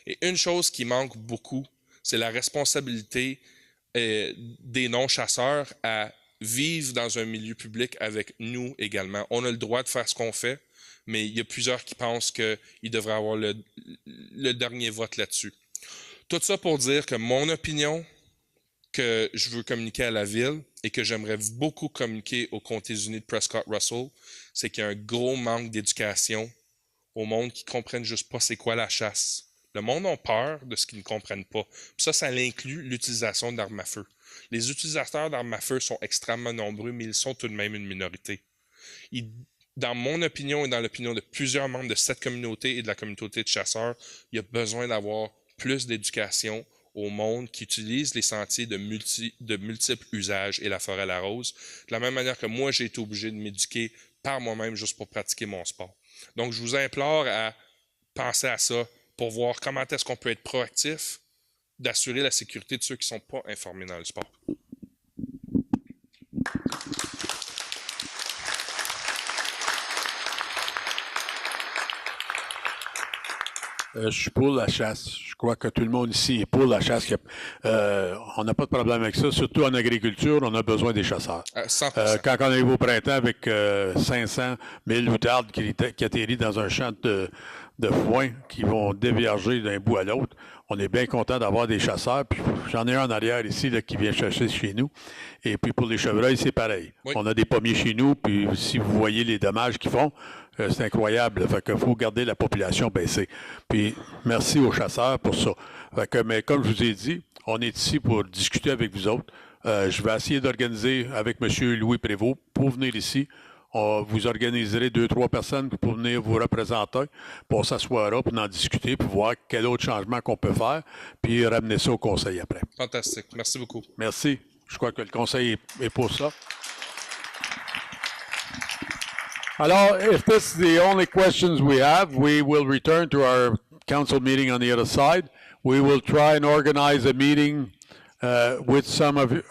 Et une chose qui manque beaucoup, c'est la responsabilité des non-chasseurs à vivre dans un milieu public avec nous également. On a le droit de faire ce qu'on fait, mais il y a plusieurs qui pensent qu'ils devraient avoir le dernier vote là-dessus. Tout ça pour dire que mon opinion, que je veux communiquer à la ville et que j'aimerais beaucoup communiquer aux comtés unis de Prescott-Russell, c'est qu'il y a un gros manque d'éducation au monde qui ne comprennent juste pas c'est quoi la chasse. Le monde a peur de ce qu'ils ne comprennent pas. Puis ça inclut l'utilisation d'armes à feu. Les utilisateurs d'armes à feu sont extrêmement nombreux, mais ils sont tout de même une minorité. Dans mon opinion et dans l'opinion de plusieurs membres de cette communauté et de la communauté de chasseurs, il y a besoin d'avoir plus d'éducation au monde qui utilise les sentiers de multiples usages et la forêt à la rose, de la même manière que moi, j'ai été obligé de m'éduquer par moi-même juste pour pratiquer mon sport. Donc, je vous implore à penser à ça pour voir comment est-ce qu'on peut être proactif, d'assurer la sécurité de ceux qui ne sont pas informés dans le sport. Je suis pour la chasse. Je crois que tout le monde ici est pour la chasse. On n'a pas de problème avec ça. Surtout en agriculture, on a besoin des chasseurs. 100%. Quand on arrive au printemps avec 500 000 loutardes qui atterrissent dans un champ de foin, qui vont dévierger d'un bout à l'autre, on est bien content d'avoir des chasseurs. Puis j'en ai un en arrière ici là, qui vient chasser chez nous. Et puis pour les chevreuils, c'est pareil. Oui. On a des pommiers chez nous. Puis si vous voyez les dommages qu'ils font, c'est incroyable. Fait qu'il faut garder la population baissée. Puis merci aux chasseurs pour ça. Fait que, mais comme je vous ai dit, on est ici pour discuter avec vous autres. Je vais essayer d'organiser avec M. Louis Prévost pour venir ici. Vous organiserez 2-3 personnes pour venir vous représenter, pour s'asseoir pour en discuter, pour voir quel autre changement qu'on peut faire, puis ramener ça au conseil après. Fantastique. Merci beaucoup. Merci. Je crois que le conseil est pour ça. Alors, if this is the only questions we have, we will return to our council meeting on the other side. We will try and organize a meeting with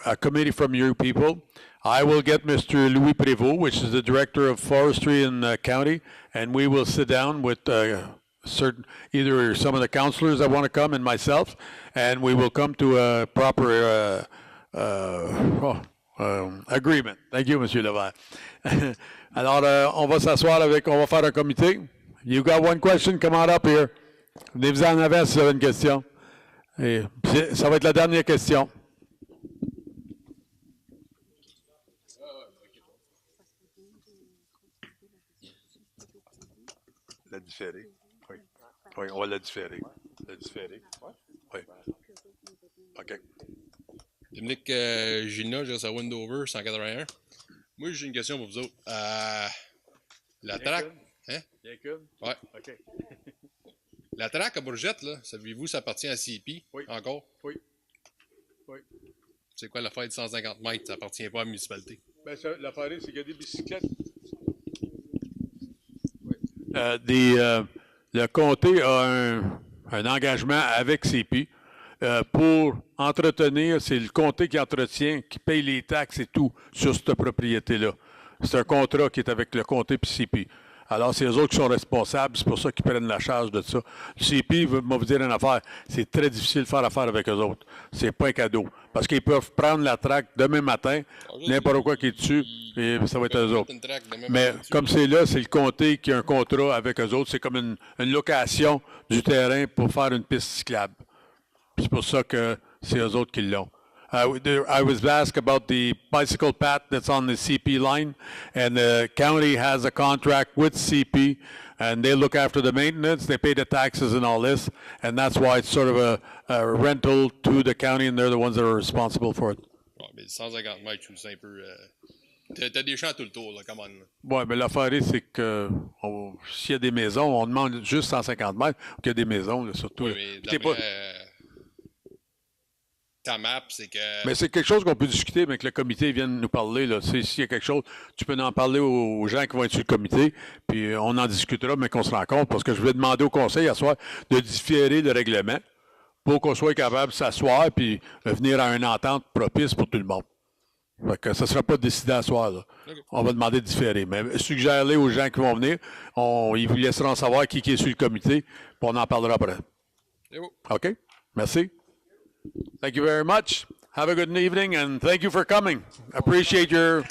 a committee from your people. I will get Mr. Louis Prévost, which is the director of forestry in the county, and we will sit down with either some of the councilors that want to come and myself, and we will come to a proper agreement. Thank you, Monsieur Levert. Alors, on va s'asseoir on va faire un comité. You got one question? Come on up here. Venez-vous en avant si vous avez une question. Et ça va être la dernière question. La différer. Oui. Oui, on va la différer. La différer. Oui. OK. Dominique Gina, je reste à Wendover, 181. Moi, j'ai une question pour vous autres. La traque. Hein? Ouais. OK. La traque à Bourgette, là, savez-vous, ça appartient à CP? Oui. Encore? Oui. Oui. C'est quoi l'affaire de 150 mètres? Ça appartient pas à la municipalité. Bien, l'affaire, c'est qu'il y a des bicyclettes. Oui. Le comté a un engagement avec CP pour entretenir, c'est le comté qui entretient, qui paye les taxes et tout sur cette propriété-là. C'est un contrat qui est avec le comté et CP. Alors, c'est eux autres qui sont responsables, c'est pour ça qu'ils prennent la charge de ça. Le CP, va vous dire une affaire, c'est très difficile de faire affaire avec eux autres. C'est pas un cadeau. Parce qu'ils peuvent prendre la traque demain matin, n'importe quoi qui est dessus, et ça va être eux autres. Mais comme c'est là, c'est le comté qui a un contrat avec eux autres. C'est comme une location du terrain pour faire une piste cyclable. C'est pour ça que c'est eux autres qui l'ont. I was asked about the bicycle path that's on the CP line, and the county has a contract with CP, and they look after the maintenance, they pay the taxes and all this, and that's why it's sort of a rental to the county, and they're the ones that are responsible for it. Ouais, mais 150 mètres, je trouve ça un peu... T'as des champs tout le tour, là, come on. Oui, mais l'affaire, c'est que s'il y a des maisons, on demande juste 150 mètres, qu'il y a des maisons, là, surtout. Oui, Là. mais Puis t'es pas... ta map, c'est que... Mais c'est quelque chose qu'on peut discuter, mais que le comité vienne nous parler. Là. S'il y a quelque chose, tu peux en parler aux gens qui vont être sur le comité, puis on en discutera, mais qu'on se rend compte, parce que je vais demander au conseil à soir de différer le règlement pour qu'on soit capable de s'asseoir puis venir à une entente propice pour tout le monde. Fait que ça ne sera pas décidé à soir. Là. Okay. On va demander de différer. Mais suggérez-les aux gens qui vont venir. Ils vous laisseront savoir qui est sur le comité, puis on en parlera après. OK? Merci. Thank you very much. Have a good evening, and thank you for coming. Appreciate your...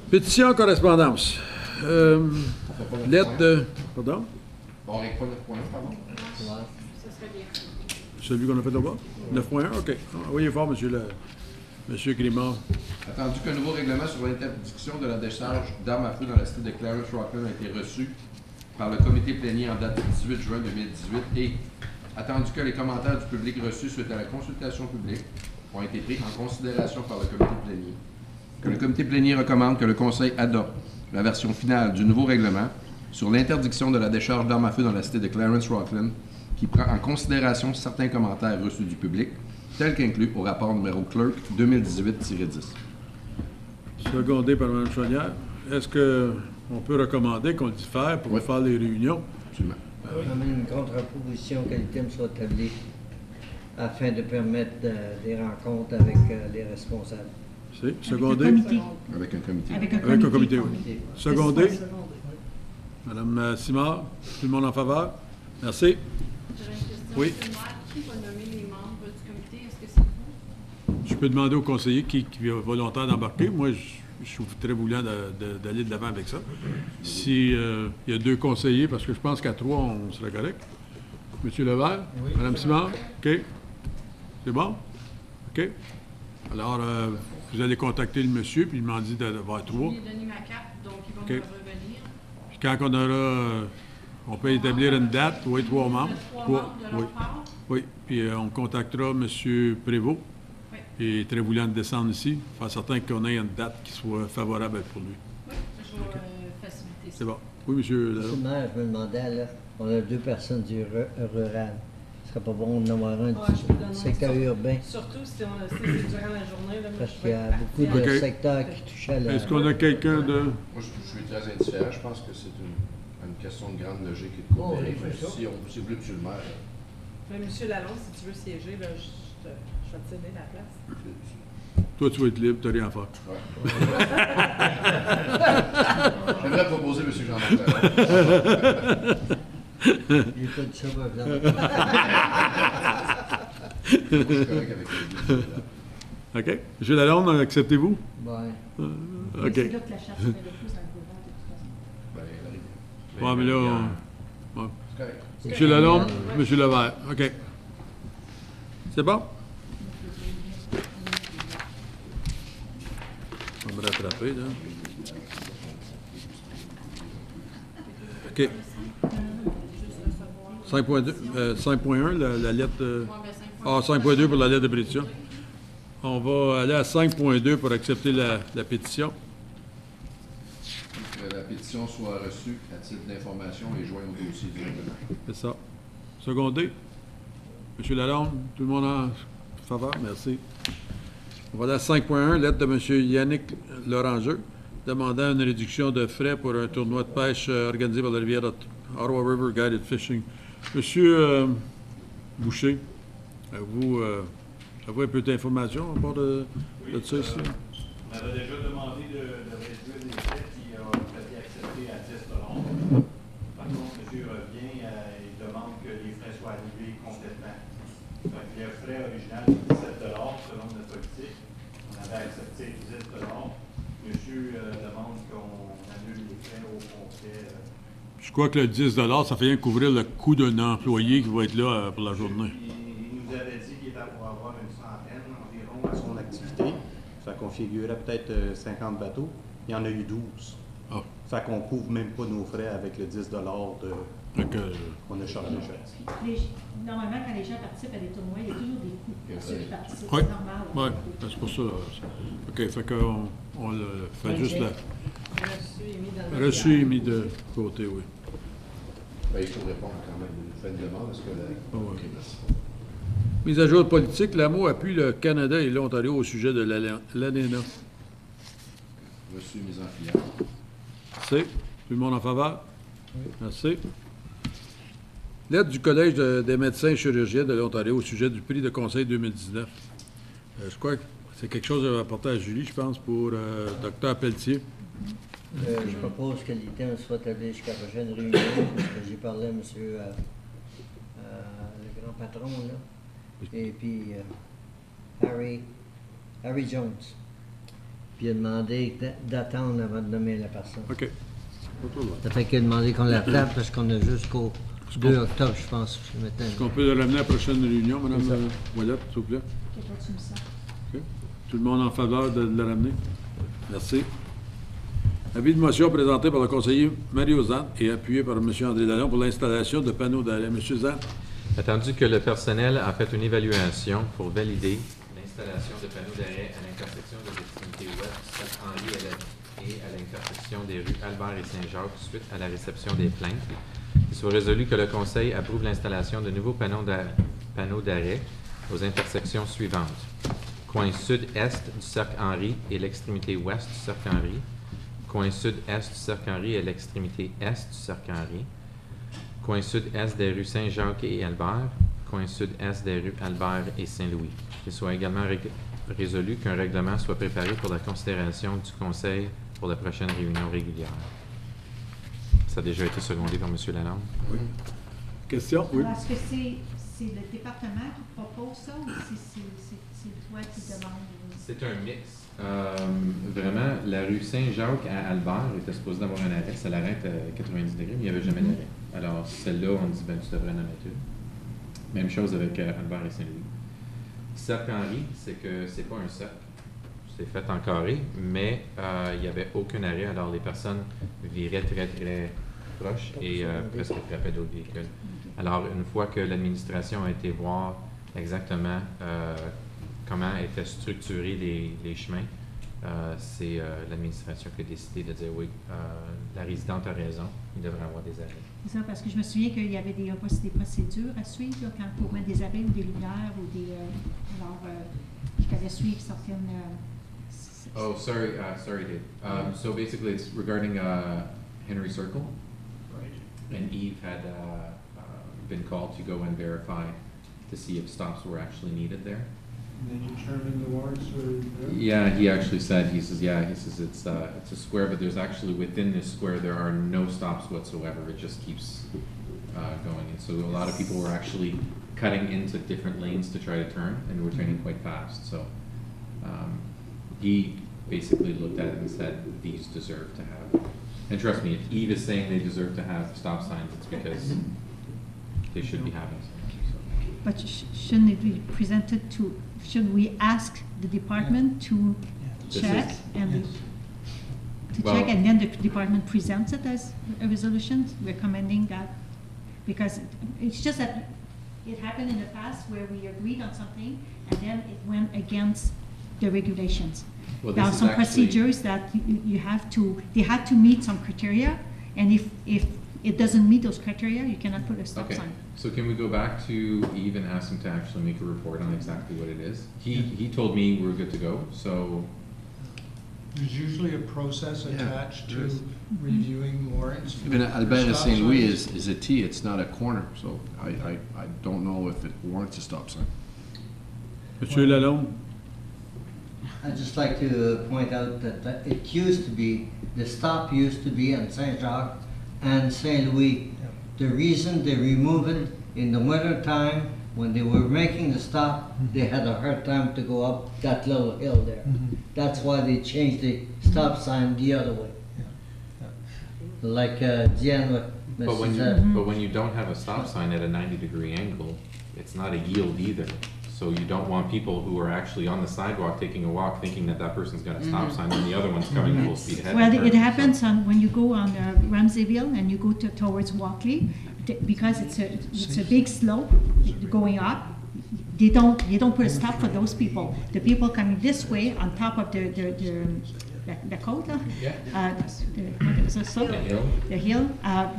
Pétition correspondance. Lettre de... Pardon? On règle pas 9.1, pardon? Celui qu'on a fait d'abord? 9.1, OK. Envoyez fort, Monsieur Grimard. Attendu qu'un nouveau règlement sur l'interdiction de la décharge d'armes à feu dans la cité de Clarence Rockland a été reçu par le comité plénière en date du 18 juin 2018 et attendu que les commentaires du public reçus suite à la consultation publique ont été pris en considération par le comité plénier, que le comité plénier recommande que le Conseil adopte la version finale du nouveau règlement sur l'interdiction de la décharge d'armes à feu dans la cité de Clarence Rockland qui prend en considération certains commentaires reçus du public tel qu'inclus au rapport numéro clerk 2018-10. Secondé par Mme Chaudière. Est-ce qu'on peut recommander qu'on le diffère pour faire les réunions? Absolument. Amène une contre-proposition que le thème soit établi. afin de permettre des rencontres avec les responsables. C'est secondé? Avec un comité. Avec un Avec un comité, comité, oui. oui. Secondé? Madame Simard, tout le monde en faveur? Merci. Oui. Qui va nommer les membres du comité? Est-ce que c'est vous? Je peux demander au conseiller qui est volontaire d'embarquer. Moi, je suis très voulant d'aller de l'avant avec ça. Si il y a 2 conseillers, parce que je pense qu'à 3, on serait correct. Monsieur Levert? Oui. Madame Simard? OK. C'est bon? OK. Alors, vous allez contacter le monsieur, puis il m'a dit d'avoir 3. Je lui ai donné ma carte, donc ils vont me revenir. Puis quand on aura... on peut établir une date, oui, 3 membres. 3 membres de leur oui. part? Oui, puis on contactera M. Prévost. Oui. Il est très voulant de descendre ici. Faire certain qu'on ait une date qui soit favorable pour lui. Oui, je vais faciliter ça. C'est bon. Oui, monsieur. Monsieur le maire, je me demandais, là, on a 2 personnes du rural. Ce serait pas bon d'en avoir un du secteur urbain. Surtout si c'est durant la journée. Là, Parce qu'il y a beaucoup de secteurs qui touchent à la... Est-ce qu'on a quelqu'un de... Moi, je suis très indifférent. Je pense que c'est une question de grande logique et de coopérer. Si vous voulez, monsieur le maire... Mais monsieur Lalonde, si tu veux siéger, là, je vais te céder la place. Toi, tu vas être libre, tu n'as rien à faire. Ouais. J'aimerais proposer monsieur Jean-Martin. Il n'est pas du ça, par exemple. OK. Monsieur Lalonde, acceptez-vous? Oui. OK. C'est là que la charte serait le plus dans le courant, de toute façon. Oui, mais là... Monsieur Lalonde, monsieur Levert. OK. C'est bon? On va me rattraper, là. OK. 5.1, la lettre... Ah, 5.2 pour la lettre de pétition. On va aller à 5.2 pour accepter la pétition. Que la pétition soit reçue à titre d'information et jointe au dossier du règlement. C'est ça. Secondé. Monsieur Lalonde, tout le monde en faveur? Merci. On va aller à 5.1, lettre de M. Yannick Lorangeux, demandant une réduction de frais pour un tournoi de pêche organisé par la rivière Ottawa River Guided Fishing. Monsieur Boucher, avez-vous un peu d'informations à part de ça ici? On avait déjà demandé de réduire les frais qui ont été acceptés à 10 Par contre, M. revient et demande que les frais soient annulés complètement. Donc, le frais original de 17 selon notre politique. On avait accepté 10 Monsieur demande qu'on annule les frais au complet. Je crois que le 10 ça fait rien couvrir le coût d'un employé qui va être là pour la journée. Il nous avait dit qu'il était pour avoir une centaine environ à son activité. Ça configurait peut-être 50 bateaux. Il y en a eu 12. Ah. Fait qu'on couvre même pas nos frais avec le 10 qu'on a chargé. Normalement, quand les gens participent à des tournois, il y a toujours des coûts pour ceux qui participent. Oui, C'est normal. oui, c'est pour ça. OK, fait qu'on on le fait juste là. Reçu et mis de côté, oui. Ben, il faut répondre quand même. Il fait une demande. Est-ce que la... Oh, okay. Mise à jour politique, l'AMO appuie le Canada et l'Ontario au sujet de l'ANENA. Reçu, mise en filière. Merci. Tout le monde en faveur? Oui. Merci. Lettre du Collège des médecins et chirurgiens de l'Ontario au sujet du prix de Conseil 2019. Je crois que c'est quelque chose à apporter à Julie, je pense, pour Dr Pelletier. Je propose que l'item soit établi jusqu'à la prochaine réunion, parce que j'ai parlé à monsieur le grand patron, là, et puis Harry Jones. Puis il a demandé d'attendre avant de nommer la personne. OK. Ça fait qu'il a demandé qu'on la tape parce qu'on a jusqu'au 2 octobre, je pense. Est-ce qu'on peut le ramener à la prochaine réunion, Mme Ouellette, s'il vous plaît? OK. Tout le monde en faveur de la ramener? Merci. Avis de motion présenté par le conseiller Mario Zan et appuyé par M. André Dallon pour l'installation de panneaux d'arrêt. M. Zan. Attendu que le personnel a fait une évaluation pour valider l'installation de panneaux d'arrêt à l'intersection de l'extrémité ouest du Saint-Henri et à l'intersection des rues Albert et Saint-Jacques suite à la réception des plaintes, il soit résolu que le Conseil approuve l'installation de nouveaux panneaux d'arrêt aux intersections suivantes. Coin sud-est du cercle Henri et l'extrémité ouest du cercle Henri. Coin sud-est du cercle Henri et l'extrémité est du cercle Henri. Coin sud-est des rues Saint-Jacques et Albert. coin sud-est des rues Albert et Saint-Louis. Il soit également résolu qu'un règlement soit préparé pour la considération du Conseil pour la prochaine réunion régulière. Ça a déjà été secondé par M. Lalonde. Oui. Question? Oui. Alors, est-ce que c'est le département qui propose ça ou c'est toi qui demande? C'est un mix. Vraiment, la rue Saint-Jacques à Albert était supposée d'avoir un arrêt. Ça l'arrête à 90 degrés, mais il n'y avait jamais d'arrêt. Alors, celle-là, on dit, ben, tu devrais en mettre une. Même chose avec Albert et Saint-Louis. Cercle-Henri, c'est que c'est pas un cercle. C'est fait en carré, mais il n'y avait aucun arrêt. Alors, les personnes viraient très, très proches et presque frappaient d'autres véhicules. Alors, une fois que l'administration a été voir exactement comment étaient structurés les chemins, c'est l'administration qui a décidé de dire oui, la résidente a raison, il devrait avoir des arrêts. C'est ça, parce que je me souviens qu'il y avait des procédures à suivre là, quand pour mettre des arrêts ou des lumières ou des. Il fallait suivre certaines. Oh, sorry, Dave. So basically, it's regarding Henry Circle, and Eve had been called to go and verify to see if stops were actually needed there. And they determined the warrants were there? Yeah, he actually said, he says it's a square, but there's actually within this square, there are no stops whatsoever. It just keeps going. And so a lot of people were actually cutting into different lanes to try to turn, and were turning quite fast. So he basically looked at it and said, these deserve to have. And trust me, if Eve is saying they deserve to have stop signs, it's because they should be having some. So. But shouldn't it be presented to? Should we ask the department to check and check, and then the department presents it as a resolution recommending that? Because it's just that it happened in the past where we agreed on something and then it went against the regulations. Well, there are some procedures that they have to meet some criteria, and if it doesn't meet those criteria, you cannot put a stop sign. So can we go back to Eve and ask him to actually make a report on exactly what it is? He told me we're good to go, so. There's usually a process attached to reviewing warrants. Even Albert and St. Louis is a T, it's not a corner, so I don't know if it warrants a stop sign. Monsieur Lalonde? I'd just like to point out that it used to be, the stop used to be on Saint-Jacques and St. Louis. The reason they removed it in the winter time, when they were making the stop, they had a hard time to go up that little hill there. That's why they changed the stop sign the other way. Like Diane said. But when you don't have a stop sign at a 90-degree angle, it's not a yield either. So you don't want people who are actually on the sidewalk taking a walk thinking that that person's got a stop sign and the other one's coming full speed ahead. Well, it happens when you go on Ramseyville and you go towards Walkley, because it's a big slope going up. They don't put a stop for those people. The people coming this way on top of the code, the hill,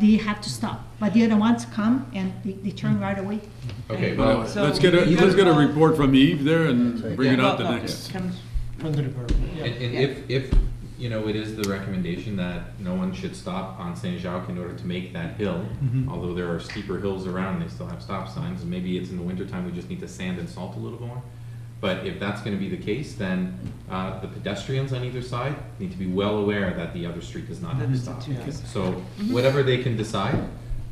they have to stop. But the other ones come and they turn right away. Okay, well, So let's get a report from Eve there and bring it out the next. Comes from the department. And if you know, it is the recommendation that no one should stop on Saint-Jacques in order to make that hill, although there are steeper hills around, they still have stop signs, and maybe it's in the wintertime, we just need to sand and salt a little more. But if that's going to be the case, then the pedestrians on either side need to be well aware that the other street does not have a stop. So whatever they can decide.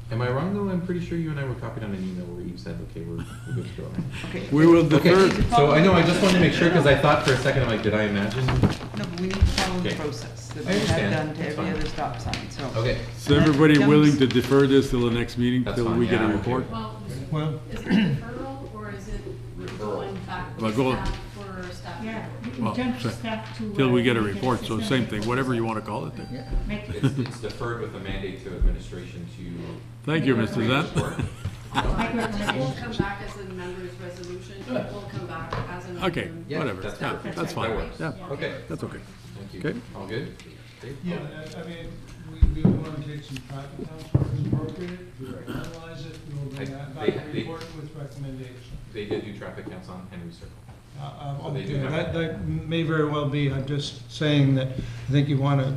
Am I wrong though? I'm pretty sure you and I were copied on an email where Eve said, okay, we're good to go. Okay. We will defer. Okay. So I know, I just wanted to make sure, because I thought for a second, I'm like, did I imagine? No, but we need to follow the process that we have done to every other stop sign, so. Okay. So everybody willing to defer this till the next meeting, till we get a report? Well, is it deferral or is it going back to staff for staff? Yeah, Well, return to staff to. till we get a report, so same thing, whatever you want to call it then. It's deferred with a mandate to administration to. Thank you, Mr. Zant. It won't come back as a member's resolution, it will come back as an. Okay, whatever, yeah, that's fine, yeah, Okay. that's okay. Thank you. Okay. All good? Dave? Yeah, I mean, we want to take some traffic counts where it's appropriate, we'll analyze it, we'll bring that back and report with recommendations. They did do traffic counts on Henry Circle. So they do Okay, have that may very well be, I'm just saying that I think you want to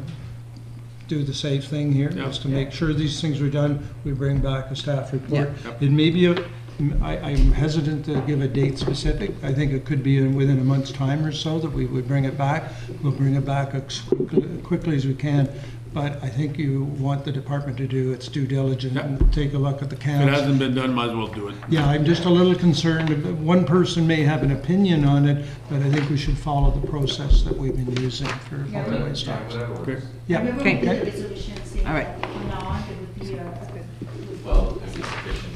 do the safe thing here, is to make sure these things are done, we bring back a staff report. It may be I'm hesitant to give a date specific. I think it could be within a month's time or so that we would bring it back. We'll bring it back as quickly as we can. But I think you want the department to do its due diligence and take a look at the If counts. it hasn't been done, might as well do it. Yeah, I'm just a little concerned. One person may have an opinion on it, but I think we should follow the process that we've been using for highway stops. Okay. Yeah. Okay. All right. Well, if it's sufficient.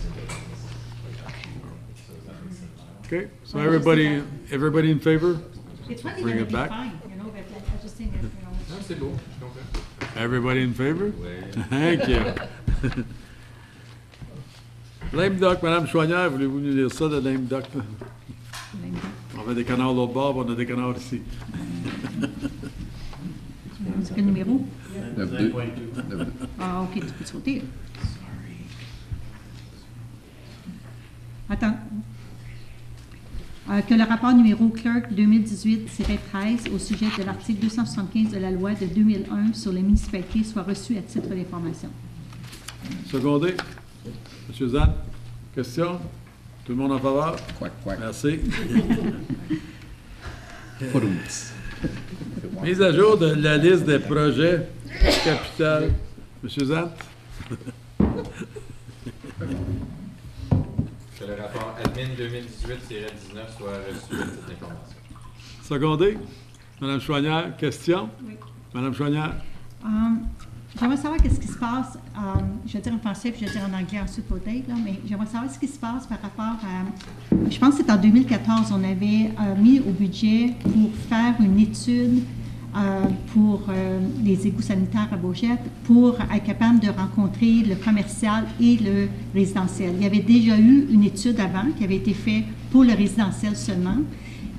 Okay, so everybody in favor? It's probably Bring gonna it be back. fine, you know, but I just think that, you know. Non, c'est beau, je comprends. Everybody in favor? Oui. Thank you. Lame duck, Madame Chouanière, voulez-vous nous lire ça, de lame duck? On fait des canards de l'autre bord, puis on a des canards ici. C'est quel numéro? 9-2. Ah, ok, tu peux sauter. Attends. Que le rapport numéro clerk 2018-13 au sujet de l'article 275 de la loi de 2001 sur les municipalités soit reçu à titre d'information. Secondé. Monsieur Zan, question? Tout le monde en faveur? Merci. Mise à jour de la liste des projets capital. Monsieur Zan? Que le rapport admin 2018-19 soit reçu à titre d'information. Secondé. Madame Chouanière, question? Oui. Madame Chouanière? J'aimerais savoir qu'est-ce qui se passe, je vais dire en français puis je vais dire en anglais ensuite pour Dave, là, mais j'aimerais savoir ce qui se passe par rapport à, je pense que c'est en 2014, on avait mis au budget pour faire une étude pour les égouts sanitaires à Beaujette, pour être capable de rencontrer le commercial et le résidentiel. Il y avait déjà eu une étude avant qui avait été faite pour le résidentiel seulement.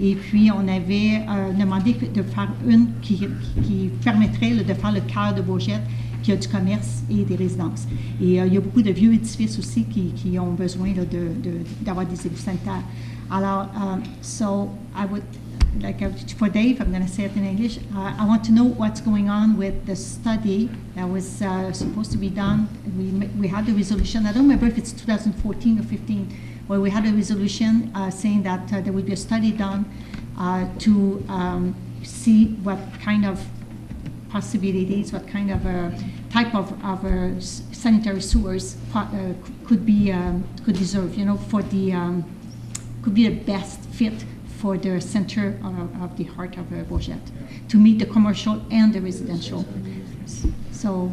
Et puis, on avait demandé de faire une qui permettrait de faire le cœur de Beaujette, qui a du commerce et des résidences. Et il y a beaucoup de vieux édifices aussi qui ont besoin d'avoir des égouts sanitaires. Alors, so I would, like for Dave, I'm going to say it in English, I want to know what's going on with the study that was supposed to be done. We had the resolution, I don't remember if it's 2014 or 15, where we had a resolution saying that there would be a study done to see what kind of possibilities, what kind of type of sanitary sewers could deserve, you know, for the could be the best fit for the center of the heart of Beaujette to meet the commercial and the residential. So.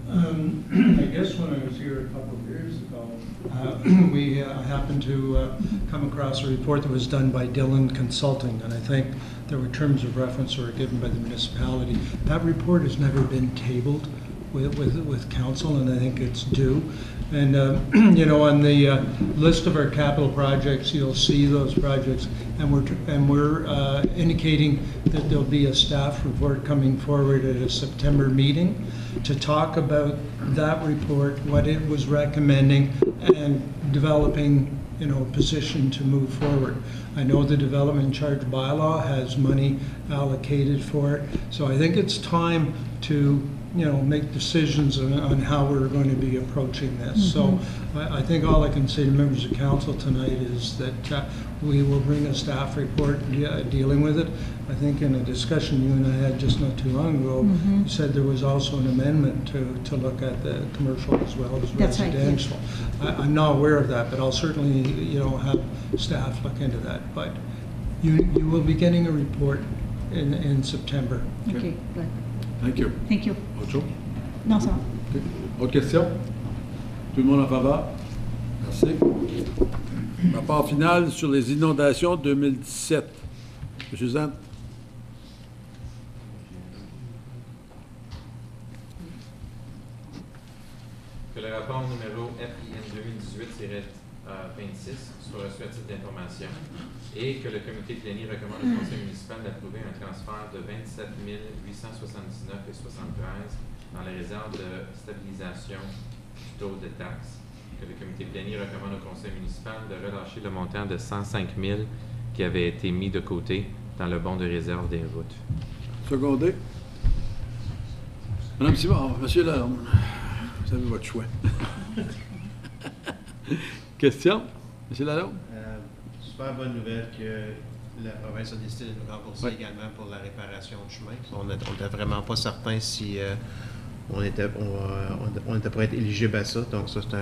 I guess when I was here a couple of years ago, we happened to come across a report that was done by Dillon Consulting, and I think there were terms of reference that were given by the municipality. That report has never been tabled with council, and I think it's due. And you know, on the list of our capital projects, you'll see those projects, and we're indicating that there'll be a staff report coming forward at a September meeting to talk about that report, what it was recommending, and developing, you know, a position to move forward. I know the development charge bylaw has money allocated for it, so I think it's time to, you know, make decisions on how we're going to be approaching this. So I think all I can say to members of council tonight is that we will bring a staff report dealing with it. I think in a discussion you and I had just not too long ago, you said there was also an amendment to look at the commercial as well as That's right, residential. Yes. I'm not aware of that, but I'll certainly, you know, have staff look into that. But you will be getting a report in September. Okay, good. Thank you. Thank you. Autre chose? Non, ça va. Okay. Autre question? Tout le monde en faveur? Merci. Rapport final sur les inondations 2017. Monsieur Zan? Que le rapport numéro FIN 2018-26 soit reçu à titre d'information et que le comité plénière recommande au conseil municipal d'approuver un transfert de 27 879,73 dans la réserve de stabilisation du taux de taxe. Que le comité plénière recommande au conseil municipal de relâcher le montant de 105 000 qui avait été mis de côté dans le bon de réserve des routes. Secondé. Madame Simon, monsieur Lalonde, vous avez votre choix. Question? M. Lalonde? Super bonne nouvelle que la province a décidé de nous rembourser également pour la réparation du chemin. On n'était vraiment pas certain si on était pour être éligible à ça. Donc ça, c'est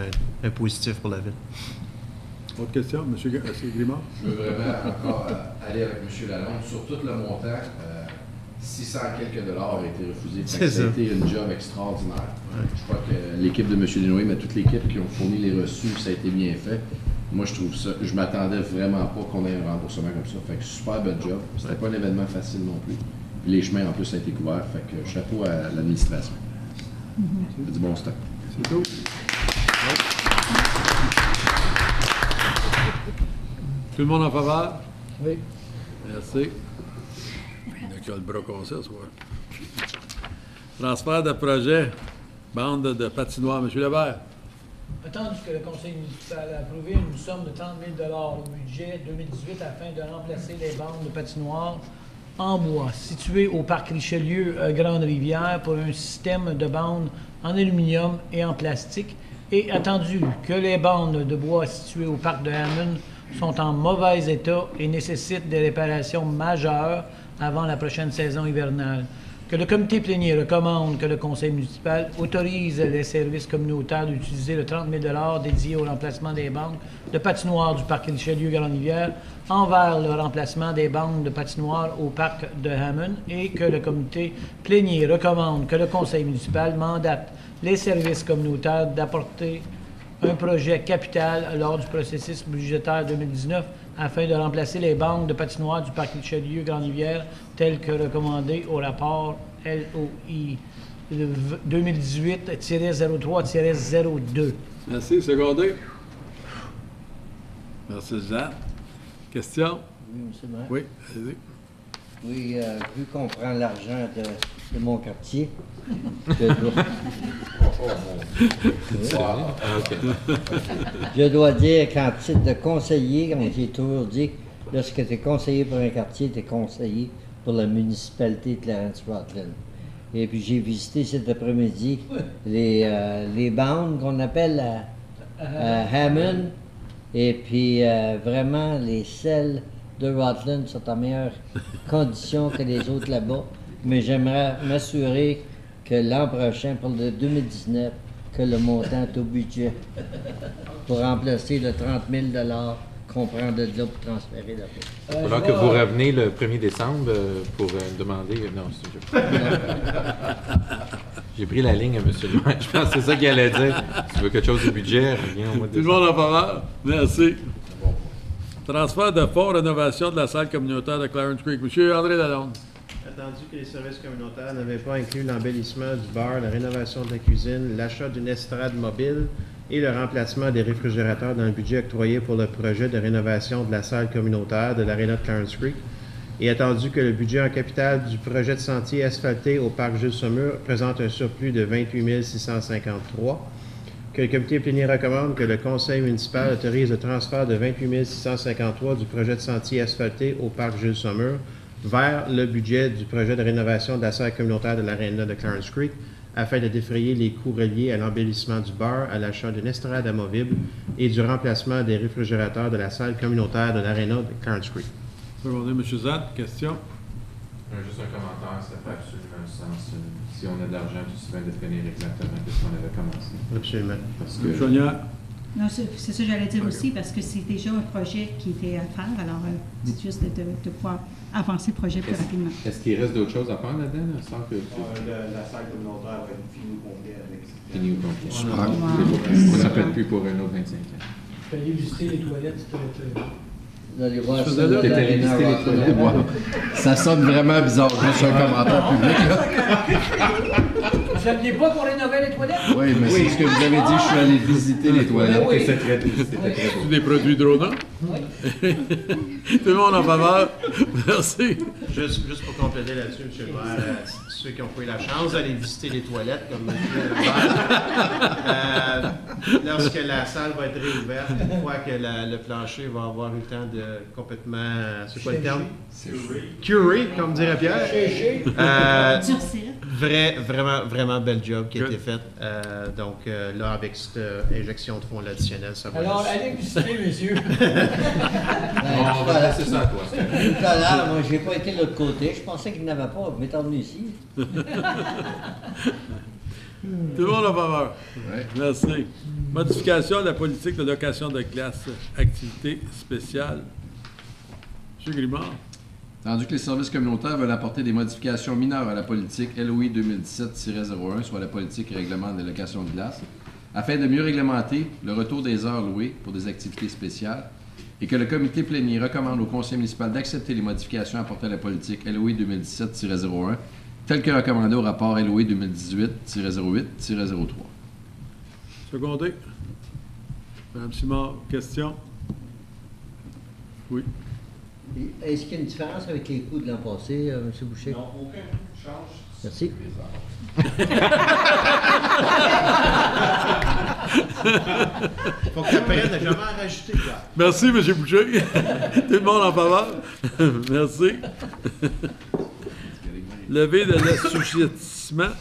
un positif pour la ville. Autre question, M. Grimard? Je veux vraiment encore aller avec M. Lalonde sur tout le montant. 600 quelques dollars a été refusé. Ça a été une job extraordinaire. Ouais. Je crois que l'équipe de M. Desnoyers, mais toute l'équipe qui ont fourni les reçus, ça a été bien fait. Moi, je trouve ça. Je m'attendais vraiment pas qu'on ait un remboursement comme ça. Fait que super bon job. C'était pas un événement facile non plus. Puis les chemins, en plus, ça a été couvert. Fait que chapeau à l'administration. C'est du bon stock. C'est tout. Tout le monde en faveur? Oui. Merci. Il y en a qui ont le bras cassé ce soir. Transfert de projet, bande de patinoire. M. Lebert. Attendu que le Conseil municipal a approuvé une somme de 30 000 $ au budget 2018 afin de remplacer les bandes de patinoire en bois situées au parc Richelieu Grande-Rivière pour un système de bandes en aluminium et en plastique, et attendu que les bandes de bois situées au parc de Hammond sont en mauvais état et nécessitent des réparations majeures avant la prochaine saison hivernale. Que le comité plénière recommande que le conseil municipal autorise les services communautaires d'utiliser le 30 000 $ dédié au remplacement des bandes de patinoire du parc Richelieu Grande-Rivière envers le remplacement des bandes de patinoire au parc de Hammond, et que le comité plénier recommande que le conseil municipal mandate les services communautaires d'apporter un projet capital lors du processus budgétaire 2019 afin de remplacer les bandes de patinoire du parc Richelieu Grande-Rivière telles que recommandées au rapport LOI 2018-03-02. Merci. Secondé. Merci, Jean. Question? Oui, M. le maire. Oui, allez-y. Oui, vu qu'on prend l'argent de mon quartier, je dois dire qu'en titre de conseiller, comme j'ai toujours dit, lorsque tu es conseiller pour un quartier, tu es conseiller pour la municipalité de Clarence-Rockland. Et puis j'ai visité cet après-midi les bandes qu'on appelle à Hammond, et puis vraiment les selles de Rockland sont en meilleure condition que les autres là-bas. Mais j'aimerais m'assurer que l'an prochain, pour le 2019, que le montant est au budget pour remplacer le 30 000 $ qu'on prend de là pour transférer là-bas. Il faudra que vous reveniez le 1er décembre pour demander... Non, c'est J'ai pris la ligne à M. le maire. Je pense que c'est ça qu'il allait dire. Si tu veux quelque chose au budget, reviens au mois de Tout le décembre. monde en faveur? Merci. Transfert de fonds, rénovation de la salle communautaire de Clarence Creek. M. André Lalonde. Attendu que les services communautaires n'avaient pas inclus l'embellissement du bar, la rénovation de la cuisine, l'achat d'une estrade mobile et le remplacement des réfrigérateurs dans le budget octroyé pour le projet de rénovation de la salle communautaire de l'aréna de Clarence Creek, et attendu que le budget en capital du projet de sentier asphalté au parc Jules Saumur présente un surplus de 28 653, que le comité plénier recommande que le conseil municipal autorise le transfert de 28 653 du projet de sentier asphalté au parc Jules Saumur vers le budget du projet de rénovation de la salle communautaire de l'aréna de Clarence Creek afin de défrayer les coûts reliés à l'embellissement du bar, à l'achat d'une estrade amovible et du remplacement des réfrigérateurs de la salle communautaire de l'aréna de Clarence Creek. Demandez, M. Zad, question? Juste un commentaire, ça fait absolument sens. Si on a de l'argent, tout se fait définir exactement ce qu'on avait commencé. Absolument. Parce que... Non, c'est ça que j'allais dire aussi, parce que c'est déjà un projet qui était à faire, alors c'est juste de pouvoir avancer le projet plus rapidement. Est-ce qu'il reste d'autres choses à faire là-dedans? Sans que... La salle communautaire va être finie au complet avec ça. Fini au complet. Wow. Ça ne fait plus pour un autre 25 ans. Je peux aller visiter les toilettes, Vous allez voir ça. T'es allé visiter les toilettes? Ouais. Ça sonne vraiment bizarre, juste un commentaire public. Là. Vous n'aviez pas pour rénover les toilettes? Oui, mais c'est ce que vous avez dit, je suis allé visiter les toilettes. Oui. C'est très triste. C'est des produits Drona? Oui. Tout le monde en faveur? Merci. Juste pour compléter là-dessus, M. le maire, ceux qui ont pris la chance d'aller visiter les toilettes, comme M. le maire, lorsque la salle va être réouverte, une fois que le plancher va avoir eu le temps de complètement, c'est quoi le terme? Curer, comme dirait Pierre. vraiment bel job qui a Good. été fait. Donc là, avec cette injection de fonds additionnelle, ça va Alors, juste... allez visiter, messieurs. On va laisser ça à toi. Tout à l'heure, moi, j'ai pas été de l'autre côté. Je pensais qu'il n'avait pas. Vous m'êtes revenu ici. Tout le monde en faveur? Ouais. Merci. Modification de la politique de location de classe, activité spéciale. M. Grimard. Tandis que les services communautaires veulent apporter des modifications mineures à la politique LOI 2017-01, soit la politique et règlement de location de glace, afin de mieux réglementer le retour des heures louées pour des activités spéciales, et que le comité plénier recommande au conseil municipal d'accepter les modifications apportées à la politique LOI 2017-01, telles que recommandées au rapport LOI 2018-08-03. Secondé. Mme Simard, question? Oui. Est-ce qu'il y a une différence avec les coûts de l'an passé, M. Boucher? Non, aucun change. Merci. Faut que tu apprennes à jamais en rajouter. Là. Merci, M. Boucher. Tout le monde en faveur? Merci. Levée de l'assujettissement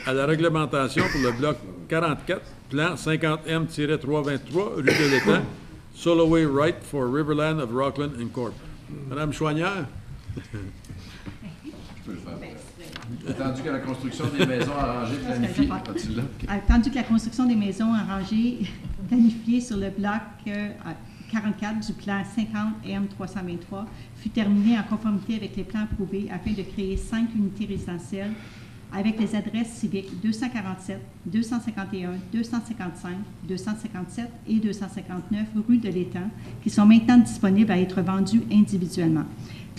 à la réglementation pour le bloc 44, plan 50M-323, rue de l'Étang, Soloway Right for Riverland of Rockland Incorp. Madame Chouanière? Je peux le faire. Attendu que la construction des maisons arrangées planifiées, as-tu là? Attendu que la construction des maisons arrangées planifiées sur le bloc 44 du plan 50M323 fut terminée en conformité avec les plans approuvés afin de créer 5 unités résidentielles avec les adresses civiques 247, 251, 255, 257 et 259 rue de l'Étang, qui sont maintenant disponibles à être vendues individuellement.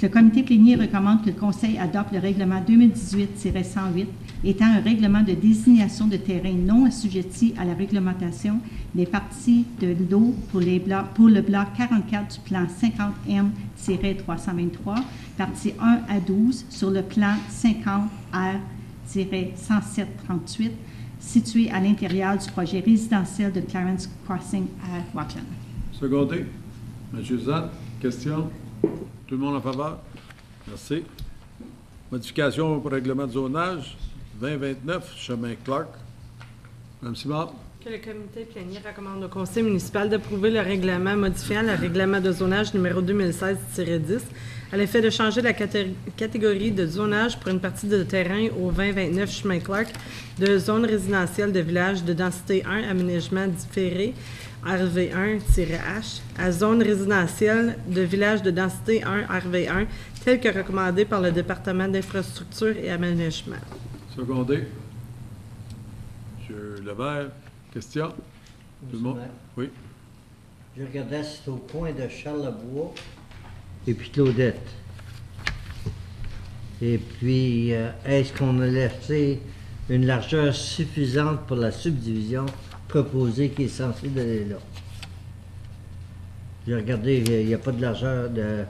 Le comité plénier recommande que le Conseil adopte le règlement 2018-108, étant un règlement de désignation de terrain non assujetti à la réglementation des parties de l'eau pour le bloc 44 du plan 50M-323, parties 1 à 12 sur le plan 50R-10738, situé à l'intérieur du projet résidentiel de Clarence Crossing à Rockland. Secondé. M. Zan, question? Tout le monde en faveur? Merci. Modification pour règlement de zonage 2029, chemin Clark. Mme Simard? Que le comité plénier recommande au conseil municipal d'approuver le règlement modifiant le règlement de zonage numéro 2016-10 à l'effet de changer la catégorie de zonage pour une partie de terrain au 2029 chemin Clark de zone résidentielle de village de densité 1 aménagement différé RV1-H à zone résidentielle de village de densité 1 RV1 tel que recommandé par le département d'infrastructure et aménagement. Secondé. M. Levert, question? Tout le monde? Oui. Je regardais, c'est au coin de Charlebois et puis Claudette. Et puis, est-ce qu'on a laissé une largeur suffisante pour la subdivision proposée qui est censée d'aller là? J'ai regardé, il n'y a pas de largeur de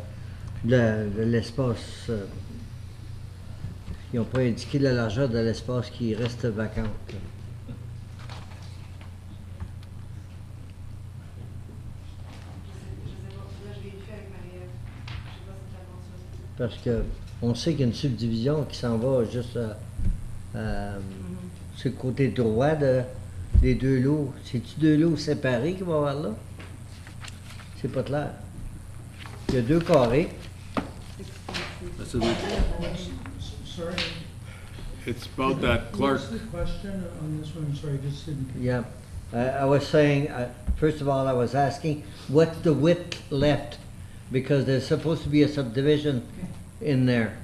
l'espace. Ils n'ont pas indiqué la largeur de l'espace qui reste vacant. Parce que on sait qu'il y a une subdivision qui s'en va juste sur le côté droit des deux lots. C'est-tu deux lots séparés qu'il va y avoir là? C'est pas clair. Il y a deux carrés. Sorry. It's about that Clark. What's the question on this one? Sorry, just didn't. Yeah. I was saying, first of all, I was asking, what's the width left? Because there's supposed to be a subdivision in there.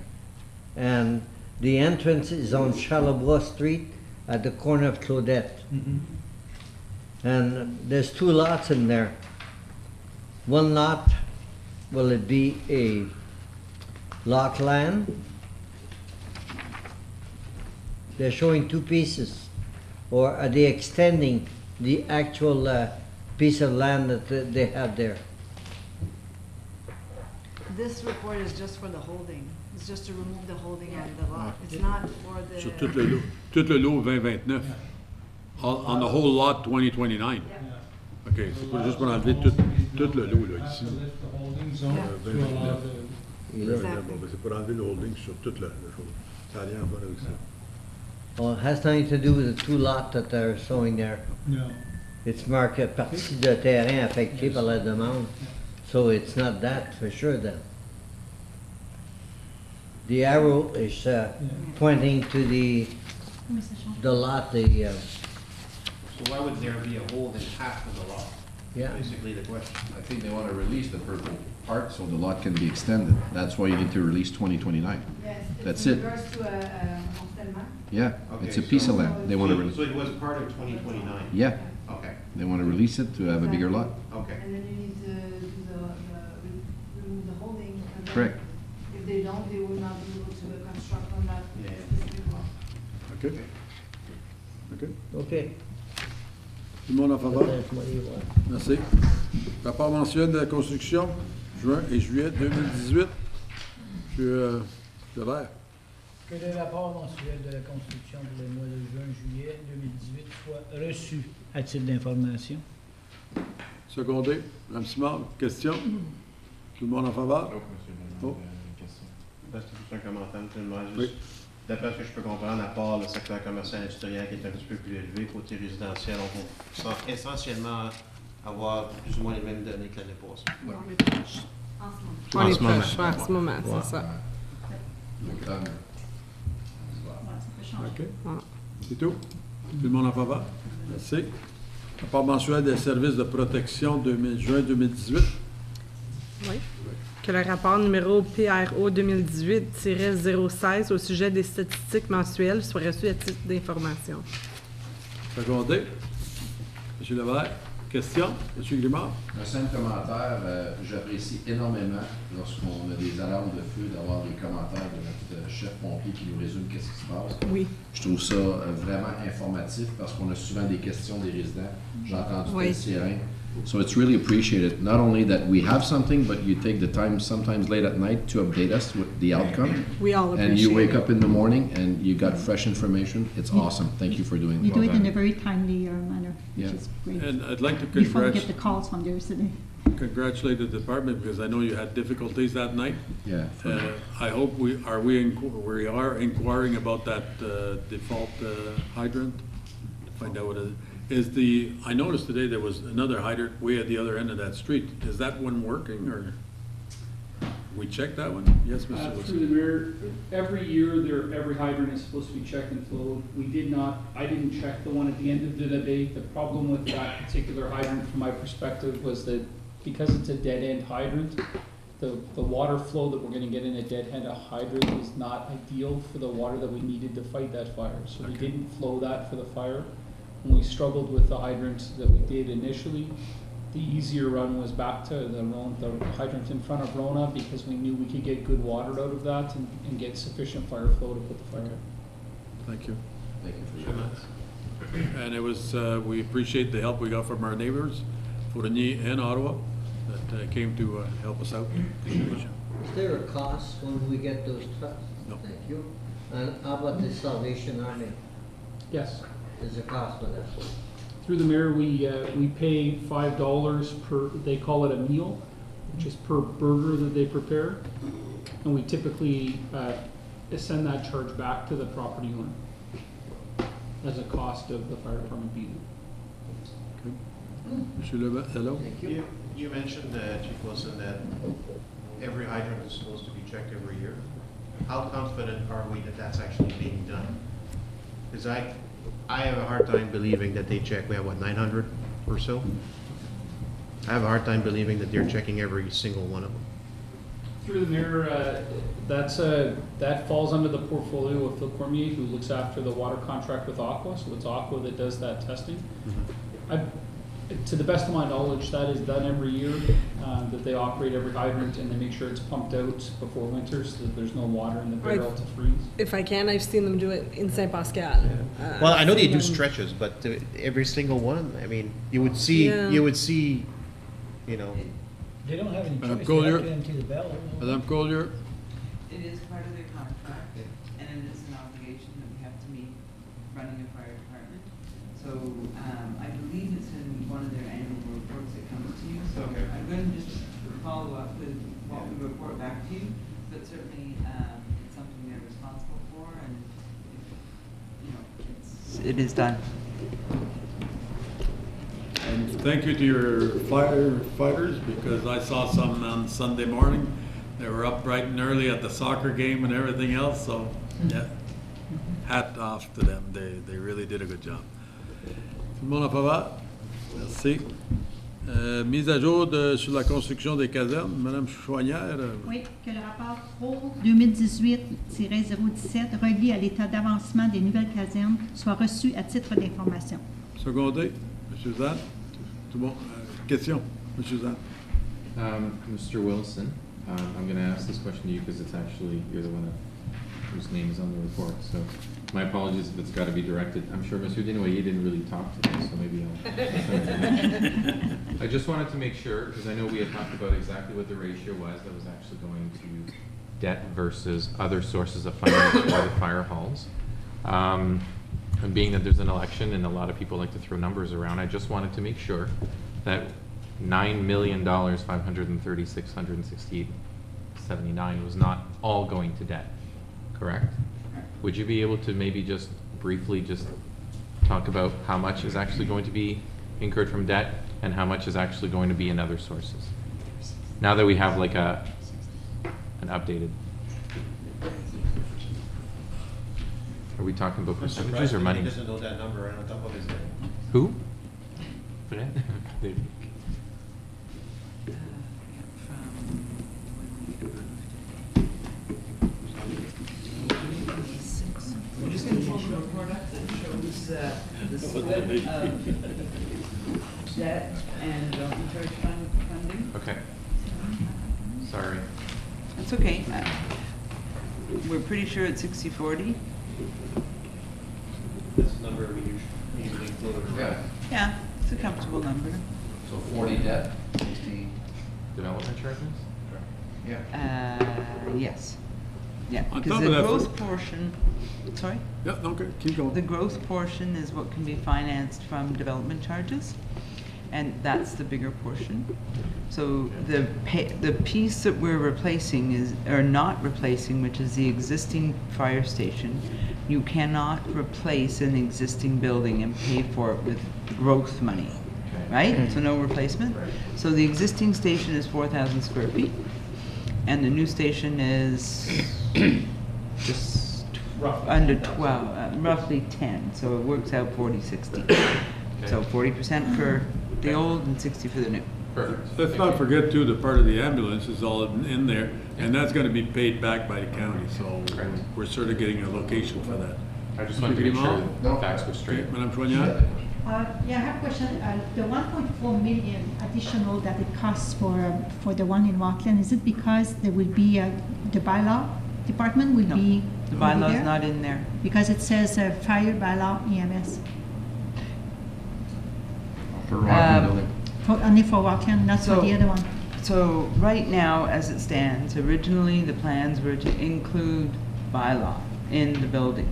And the entrance is on Charlebois Street at the corner of Claudette. And there's two lots in there. One lot, will it be a lot land? They're showing two pieces. Or are they extending the actual piece of land that they have there? This report is just for the holding. It's just to remove the holding out of the lot. It's not for the... Sur tout le lot 2029. On the whole lot 2029. OK, c'est pas juste pour enlever tout le lot là, ici. 2029. Bon, ben, c'est pour enlever le holding sur toute la chose. Ça n'a rien à voir avec ça. Well, it has nothing to do with the two lots that they're showing there. No. It's marqué partie de terrain affecté par la demande. So it's not that for sure then. The arrow is pointing to the lot, So why would there be a hold in half of the lot? Yeah. Basically the question. I think they want to release the purple part so the lot can be extended. That's why you need to release 2029. Yes, That's in it. regards to Enseignement. Yeah, Okay, it's a piece of land. They want to release. So it was part of 2029? Yeah. Okay. They want to release it to have a bigger lot. Okay. And then you need to do remove the holding. And then Correct. If they don't, they will not be able to construct on that specific lot. OK. OK. OK. Tout le monde en faveur? That's what you want. Merci. Rapport mensuel de la construction, juin et juillet 2018. Monsieur Levert. Que le rapport mensuel de la construction pour le mois de juin-juillet 2018 soit reçu à titre d'information. Secondé. Mme Simard, question? Tout le monde en faveur? Oh. C'est juste un commentaire, M. le maire. Oui. D'après ce que je peux comprendre, à part le secteur commercial industriel qui est un petit peu plus élevé, côté résidentiel, on va essentiellement avoir plus ou moins les mêmes données que l'année passée. On est proche. En ce moment, c'est ça. OK. C'est tout? Tout le monde en faveur? Merci. Rapport mensuel des services de protection juin 2018. Oui. Que le rapport numéro PRO 2018-016 au sujet des statistiques mensuelles soit reçu à titre d'information. Secondé. M. Levert. Question? M. Grimard? Un simple commentaire. J'apprécie énormément lorsqu'on a des alarmes de feu d'avoir des commentaires de notre chef pompier qui nous résume qu'est-ce qui se passe. Oui. Je trouve ça vraiment informatif parce qu'on a souvent des questions des résidents. J'ai entendu tel sirène. So it's really appreciated, not only that we have something, but you take the time sometimes late at night to update us with the outcome. We all appreciate it. And you wake up in the morning and you got fresh information. It's awesome. Thank you for doing it. You do it in a very timely manner, which Yeah. is great. And I'd like to Before we get the calls from there today. congratulate the department because I know you had difficulties that night. Yeah. I hope we are inquiring about that default hydrant to find out what it is. I noticed today there was another hydrant way at the other end of that street. Is that one working or we checked that one? Yes, Mr. Wilson. Through the mayor, every year every hydrant is supposed to be checked and flowed. I didn't check the one at the end of the debate. The problem with that particular hydrant from my perspective was that because it's a dead end hydrant, the water flow that we're gonna get in a dead end hydrant is not ideal for the water that we needed to fight that fire. So we didn't flow that for the fire. And we struggled with the hydrants that we did initially. The easier run was back to the hydrant in front of Rona because we knew we could get good water out of that and get sufficient fire flow to put the fire out. Thank you. Thank you for your comments. And it was, we appreciate the help we got from our neighbors, Fournier and Ottawa, that came to help us out. Is there a cost when we get those trucks? No. Thank you. And how about the Salvation Army? Yes. There's a cost for that. Through the mayor, we pay $5 per, they call it a meal, which is per burger that they prepare. And we typically send that charge back to the property owner as a cost of the fire department being. Monsieur Lebet, hello? You mentioned, Chief Wilson, that every hydrant is supposed to be checked every year. How confident are we that that's actually being done? Because I have a hard time believing that they check, we have what, 900 or so? I have a hard time believing that they're checking every single one of them. Through the mayor, that falls under the portfolio of Phil Cormier, who looks after the water contract with Aqua, so it's Aqua that does that testing. To the best of my knowledge, that is done every year, that they operate every hydrant and they make sure it's pumped out before winter so that there's no water in the barrel to freeze. If I can, I've seen them do it in Saint Pascal. Yeah. Well, I know they do stretches, but every single one, I mean, you would see, you know. They don't have any Madame choice, they Collier. have to empty the bell. Madame Collier. It is part of their contract, and it is an obligation that we have to meet running a fire department. So, I believe it's in one of their annual reports that comes to you, so I'm going to just follow up with what we report back to you, but certainly, it's something they're responsible for, and, you know, it is done. And thank you to your firefighters, because I saw some on Sunday morning. They were up bright and early at the soccer game and everything else, so yeah, hat off to them. They really did a good job. Tout le monde en faveur? Merci. Mise à jour sur la construction des casernes, Madame Chouanière. Oui, que le rapport pro 2018-017 relié à l'état d'avancement des nouvelles casernes soit reçu à titre d'information. Secondé, M. Zahn. Tout bon. Question, M. Zahn. Mr. Wilson, I'm going to ask this question to you because it's actually, you're the one whose name is on the report. So my apologies if it's got to be directed. I'm sure Mr. Dinwiddie didn't really talk today, so maybe I'll... I just wanted to make sure, because I know we had talked about exactly what the ratio was that was actually going to debt versus other sources of finance for the fire halls. And being that there's an election and a lot of people like to throw numbers around, I just wanted to make sure that $9,536,668.79 was not all going to debt, correct? Would you be able to maybe just briefly just talk about how much is actually going to be incurred from debt and how much is actually going to be in other sources? Now that we have like an updated. Are we talking about percentages or money? He doesn't know that number right on top of his head. Who? Fred? We're just going to pull the report up that shows the split of debt and development charge funding. Okay. Sorry. That's okay. We're pretty sure it's 60-40. That's the number we usually include. Yeah. Yeah, it's a comfortable number. So 40 debt, 60. Development charges? Yeah. Yes. Yeah, On because top the of that, growth portion, sorry? Yeah, okay, keep going. The growth portion is what can be financed from development charges, and that's the bigger portion. So the piece that we're replacing is, or not replacing, which is the existing fire station. You cannot replace an existing building and pay for it with growth money, right? So no replacement. So the existing station is 4,000 square feet, and the new station is just under 12, roughly 10. So it works out 40-60. So 40% for the old and 60 for the new. Perfect. Let's not forget too, the part of the ambulance is all in there, and that's going to be paid back by the county, so we're sort of getting a location for that. I just wanted to make sure the facts were straight. Madame Chouanière? Yeah, I have a question. The 1.4 million additional that it costs for the one in Rockland, is it because there will be the bylaw department will be the bylaw is not in there because it says fire bylaw EMS. For Rockland building. Only for Rockland, not for the other one. So right now, as it stands, originally the plans were to include bylaw in the building.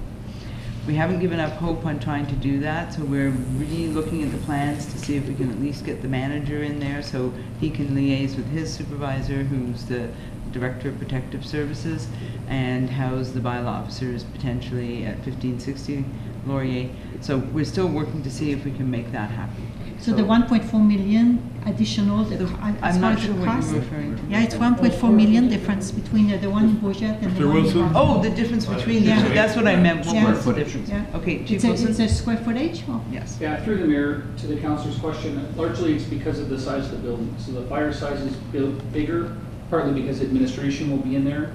We haven't given up hope on trying to do that, so we're really looking at the plans to see if we can at least get the manager in there so he can liaise with his supervisor, who's the Director of Protective Services, and house the bylaw officers potentially at 1560 Laurier. So we're still working to see if we can make that happen. So the 1.4 million additional, I'm not sure what you're referring to. Yeah, it's 1.4 million difference between the one in Bourget and the one in Rockland. Oh, the difference between the two. That's what I meant. Square footage. Yeah. Okay, Chief It's Wilson? a square footage? Oh. Yes. Yeah, through the mayor, to the councilor's question, largely it's because of the size of the building. So the fire size is built bigger, partly because administration will be in there,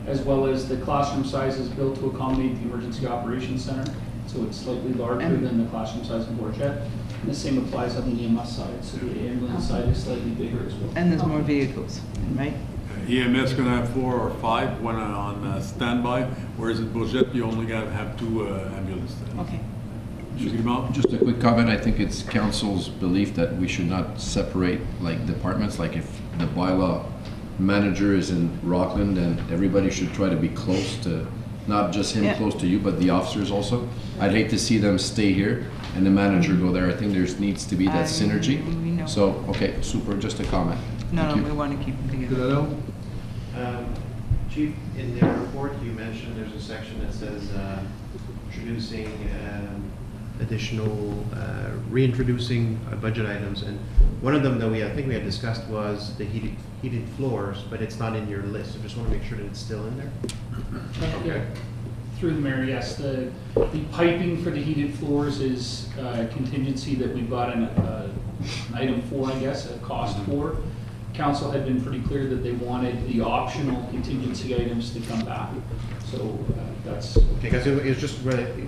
as well as the classroom size is built to accommodate the emergency operations center. So it's slightly larger than the classroom size in Bourget. And the same applies on the EMS side. So the ambulance side is slightly bigger as well. And there's more vehicles, right? EMS going to have 4 or 5 when on standby, whereas in Bourget you only got to have 2 ambulances. Okay. Just a quick comment. I think it's council's belief that we should not separate like departments. Like if the bylaw manager is in Rockland, then everybody should try to be close to, not just him close to you, but the officers also. I'd hate to see them stay here and the manager go there. I think there needs to be that synergy. So, okay, super. Just a comment. No, we want to keep them together. Chief, in their report you mentioned there's a section that says introducing additional reintroducing budget items, and one of them that I think we had discussed was the heated floors, but it's not in your list. I just want to make sure that it's still in there. Okay. Through the mayor, yes, the piping for the heated floors is contingency that we've got an item for, I guess, a cost for. Council had been pretty clear that they wanted the optional contingency items to come back. So that's... Okay, because it was just,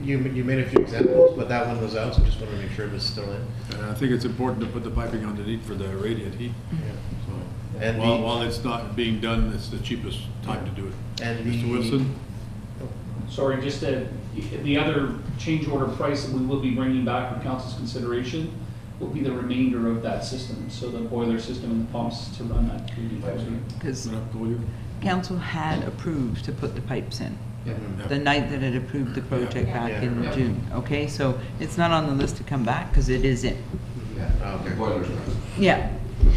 you made a few examples, but that one was out, so just want to make sure it was still in. And I think it's important to put the piping underneath for the radiant heat. Yeah. So, And while it's not being done, it's the cheapest time to do it. And Mr. Wilson? Sorry, just the other change order price that we will be bringing back for council's consideration will be the remainder of that system. So the boiler system and the pumps to run that heating pipes. Because council had approved to put the pipes in. Yeah. The night that it approved the project back Yeah. in June, okay? So it's not on the list to come back because it is in. Okay. Boilers. Yeah,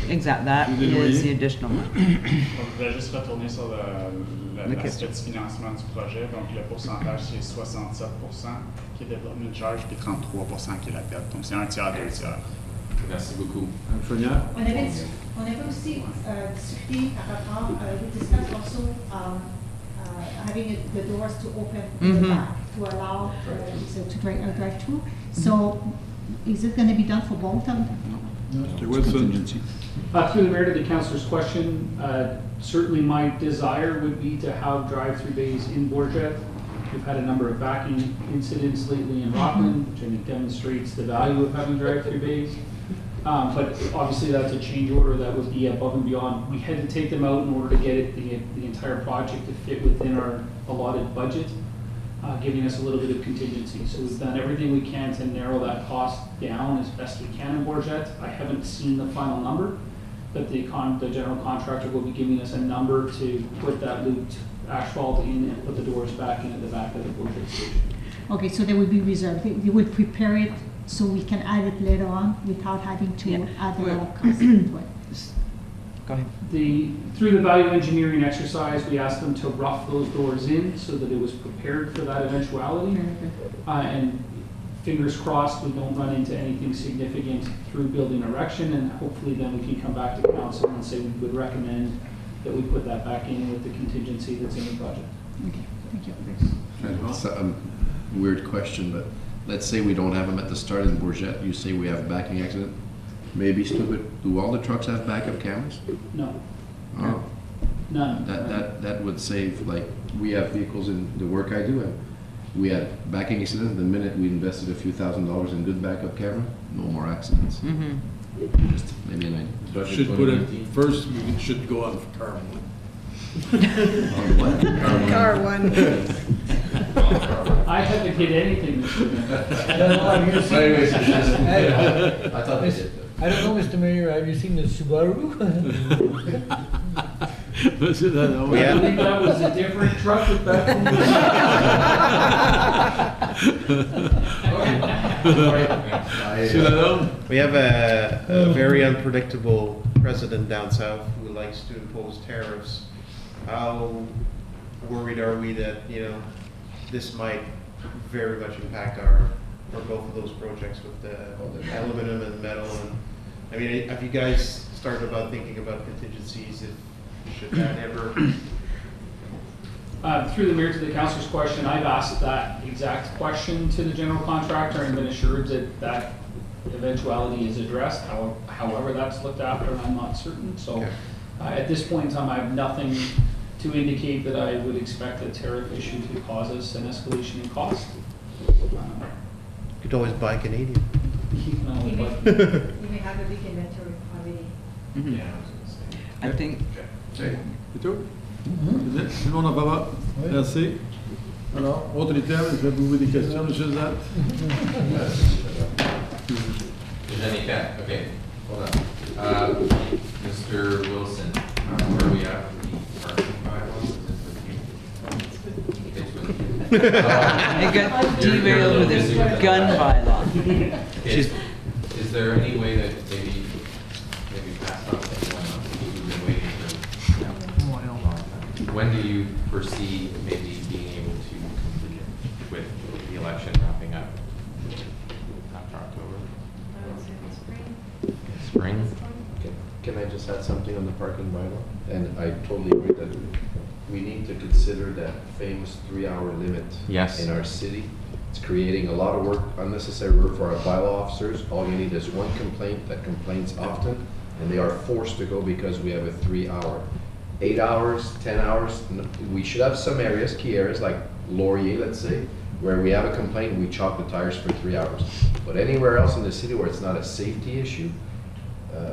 exactly, that is the additional one. On voudrait juste retourner sur l'aspect du financement du projet. Donc, le pourcentage, c'est 67% qui est development charge, puis 33% qui est la perte. Donc, c'est un tiers, deux tiers. Merci beaucoup. Sonia? On avait aussi discuté à rapport, we discussed also having the doors to open in the back to allow to drive through. So is it going to be done for both of them? Mr. Wilson? Through the mayor to the councilor's question, certainly my desire would be to have drive-through bays in Bourget. We've had a number of backing incidents lately in Rockland, which I think demonstrates the value of having drive-through bays. But obviously that's a change order that would be above and beyond. We had to take them out in order to get it, the entire project to fit within our allotted budget, giving us a little bit of contingency. So we've done everything we can to narrow that cost down as best we can in Bourget. I haven't seen the final number, but the general contractor will be giving us a number to put that looped asphalt in and put the doors back in at the back of the Bourget station. Okay, so they will be reserved. They will prepare it so we can add it later on without having to add a lot of cost into it. Go ahead. Through the value engineering exercise, we asked them to rough those doors in so that it was prepared for that eventuality. And fingers crossed we don't run into anything significant through building erection, and hopefully then we can come back to council and say we would recommend that we put that back in with the contingency that's in the budget. Okay, thank you. It's a weird question, but let's say we don't have them at the start in Bourget. You say we have a backing accident. Maybe stupid. Do all the trucks have backup cameras? No. Oh. None. That would save, like, we have vehicles in the work I do. We had backing accident. The minute we invested a few $1,000s in good backup camera, no more accidents. Just maybe an idea. Should put it first. We should go on for car one. On what? Car one. I haven't hit anything this week. I don't know, have you seen? Anyways, I thought they did. I don't know, Mr. Mayor, have you seen the Subaru? I believe that was a different truck with that. We have a very unpredictable president down south who likes to impose tariffs. How worried are we that, this might very much impact both of those projects with the aluminum and metal? And I mean, have you guys started thinking about contingencies should that ever? Through the mayor to the councilor's question, I've asked that exact question to the general contractor and been assured that eventuality is addressed. However, that's looked after, and I'm not certain. So at this point in time, I have nothing to indicate that I would expect a tariff issue to cause us an escalation in cost. You could always buy Canadian. You may have a big inventory already. Yeah, I think. C'est tout? Tout le monde en va. Merci. Alors, autre item, je vais vous poser des questions, M. Zat. Janika, okay, hold on. Mr. Wilson, where are we at with the parking bylaw? It's with you. It got derailed with his gun bylaw. Is there any way that maybe pass on to anyone else? We've been waiting for a long time. When do you foresee maybe being able to complete it with the election wrapping up? spring. Can I just add something on the parking bylaw? And I totally agree that we need to consider that famous 3-hour limit Yes. in our city. It's creating a lot of work, unnecessary work for our bylaw officers. All you need is one complaint that complains often, and they are forced to go because we have a 3-hour. 8 hours, 10 hours, we should have some areas, key areas like Laurier, let's say, where we have a complaint, we chalk the tires for 3 hours. But anywhere else in the city where it's not a safety issue,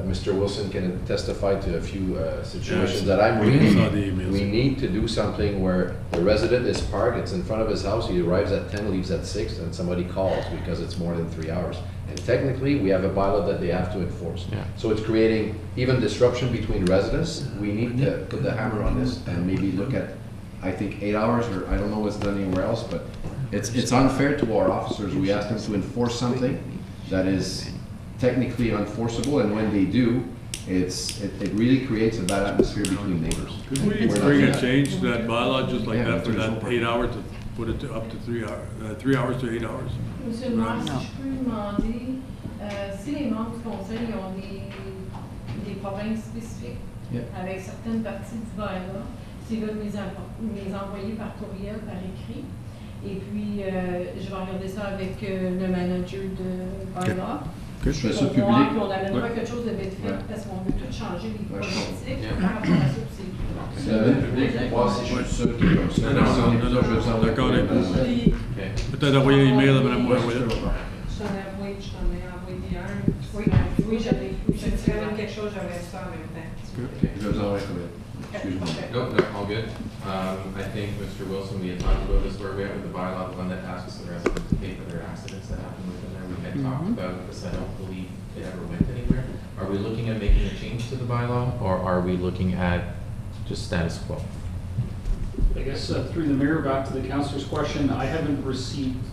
Mr. Wilson can testify to a few situations that I'm reading. We need to do something where the resident is parked, it's in front of his house, he arrives at 10, leaves at 6, and somebody calls because it's more than 3 hours. And technically, we have a bylaw that they have to enforce. Yeah. So it's creating even disruption between residents. We need to put the hammer on this and maybe look at, I think, 8 hours, or I don't know what's done anywhere else, but it's unfair to our officers. We ask them to enforce something that is technically unenforceable, and when they do, it really creates a bad atmosphere between neighbors. Could we bring a change to that bylaw just like that for that 8 hours to put it to up to 3 hours, 3 hours to 8 hours? Monsieur le maire, si je peux demander, si les membres du conseil ont des problèmes spécifiques avec certaines parties du bylaw, s'ils veulent les envoyer par courriel, par écrit, et puis je vais regarder ça avec le manager de bylaw. Je fais ça public. Puis on amènera quelque chose de vite fait parce qu'on veut tout changer les politiques par rapport à ça aussi. C'est le public, voir si je suis seul qui est comme ça. Non, d'accord avec vous. Peut-être envoyer un email à Mme Ouellet. Je t'en ai envoyé un. Oui, j'avais. Je dirais même quelque chose, j'avais ça en même temps. Je vais vous envoyer quand même. Excuse-moi. No, all good. I think, Mr. Wilson, we had talked about this where we have the bylaw, the one that asks the residents to pay for their accidents that happen within there. We had talked about this. I don't believe it ever went anywhere. Are we looking at making a change to the bylaw, or are we looking at just status quo? I guess through the mayor, back to the councilor's question, I haven't received,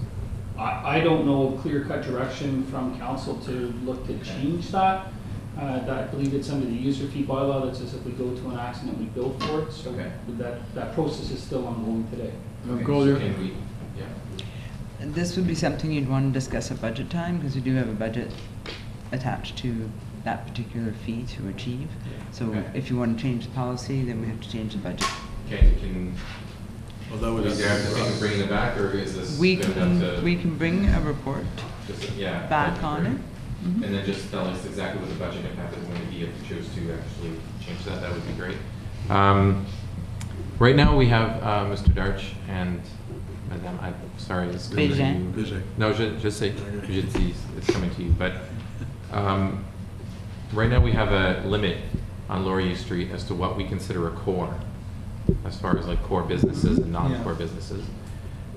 I don't know of clear-cut direction from council to look to change that. That I believe it's under the user fee bylaw that says if we go to an accident, we bill for it. So that process is still ongoing today. This would be something you'd want to discuss at budget time, because we do have a budget attached to that particular fee to achieve. So if you want to change the policy, then we have to change the budget. Okay, well, that was is there anything bringing it back, or is this we can bring a report back on it. And then just tell us exactly what the budget impact is going to be if you choose to actually change that. That would be great. Right now we have Mr. Darch and Madame, I'm sorry, it's coming to you. No, just say, it's coming to you. But right now we have a limit on Laurier Street as to what we consider a core, as far as like core businesses and non-core businesses.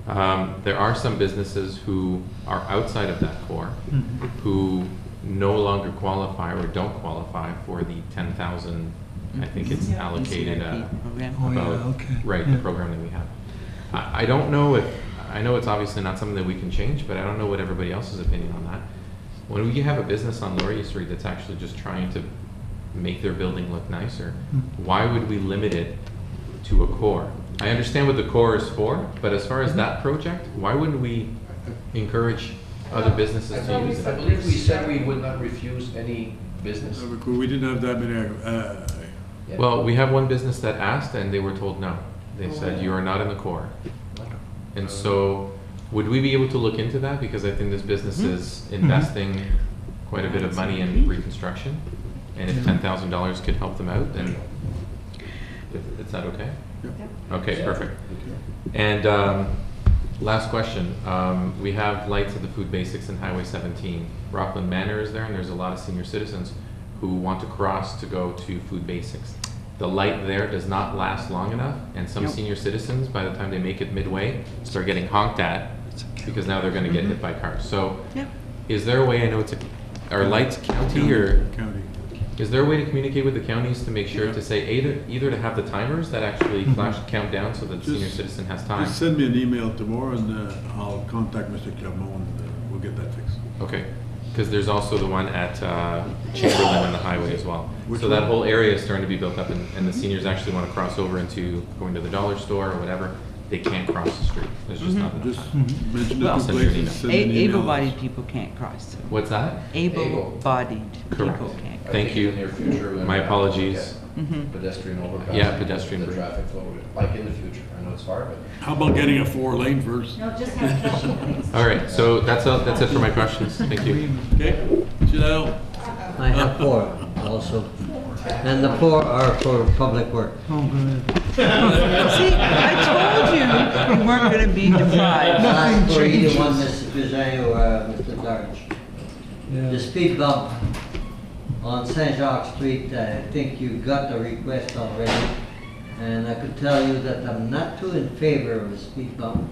There are some businesses who are outside of that core, who no longer qualify or don't qualify for the 10,000. I think it's allocated the program that we have. I don't know if, I know it's obviously not something that we can change, but I don't know what everybody else's opinion on that. When we have a business on Laurier Street that's actually just trying to make their building look nicer, why would we limit it to a core? I understand what the core is for, but as far as that project, why wouldn't we encourage other businesses to use it? I believe we said we would not refuse any business. We didn't have that many. Well, we have one business that asked and they were told no. They said, you are not in the core. And so, would we be able to look into that? Because I think this business is investing quite a bit of money in reconstruction. And if $10,000 could help them out, then is that okay? Okay, perfect. And last question. We have lights at the Food Basics and Highway 17. Rockland Manor is there, and there's a lot of senior citizens who want to cross to go to Food Basics. The light there does not last long enough, and some senior citizens, by the time they make it midway, start getting honked at because now they're going to get hit by cars. So, is there a way? I know it's are lights county or county? Is there a way to communicate with the counties to make sure to say either to have the timers that actually flash count down so that the senior citizen has time? Just send me an email tomorrow, and I'll contact Mr. Clermont, and we'll get that fixed. Okay. Because there's also the one at Chamberlain on the highway as well. Which so one? that whole area is starting to be built up, and the seniors actually want to cross over into going to the dollar store or whatever. they can't cross the street. There's just not enough time. mention I'll the two send you an places. email. Send an email. Able-bodied people can't cross. What's that? Able-bodied Correct. people can't. I Thank think you. in the near future, we're gonna My have to apologies. look at Pedestrian overpass. Yeah, pedestrian The bridge. traffic flow, like in the future. I know it's far, but. How about getting a 4-lane first? No, just have flashing lights. All right, so that's it for my questions. Thank you. Okay, Janelle? I have 4 also. And the 4 are for public work. Oh, good. See, I told you we weren't going to be deprived. Last for either one, Mr. Pizarro or Mr. Darch. The speed bump on Saint Jacques Street, I think you got the request already. And I could tell you that I'm not too in favor of a speed bump.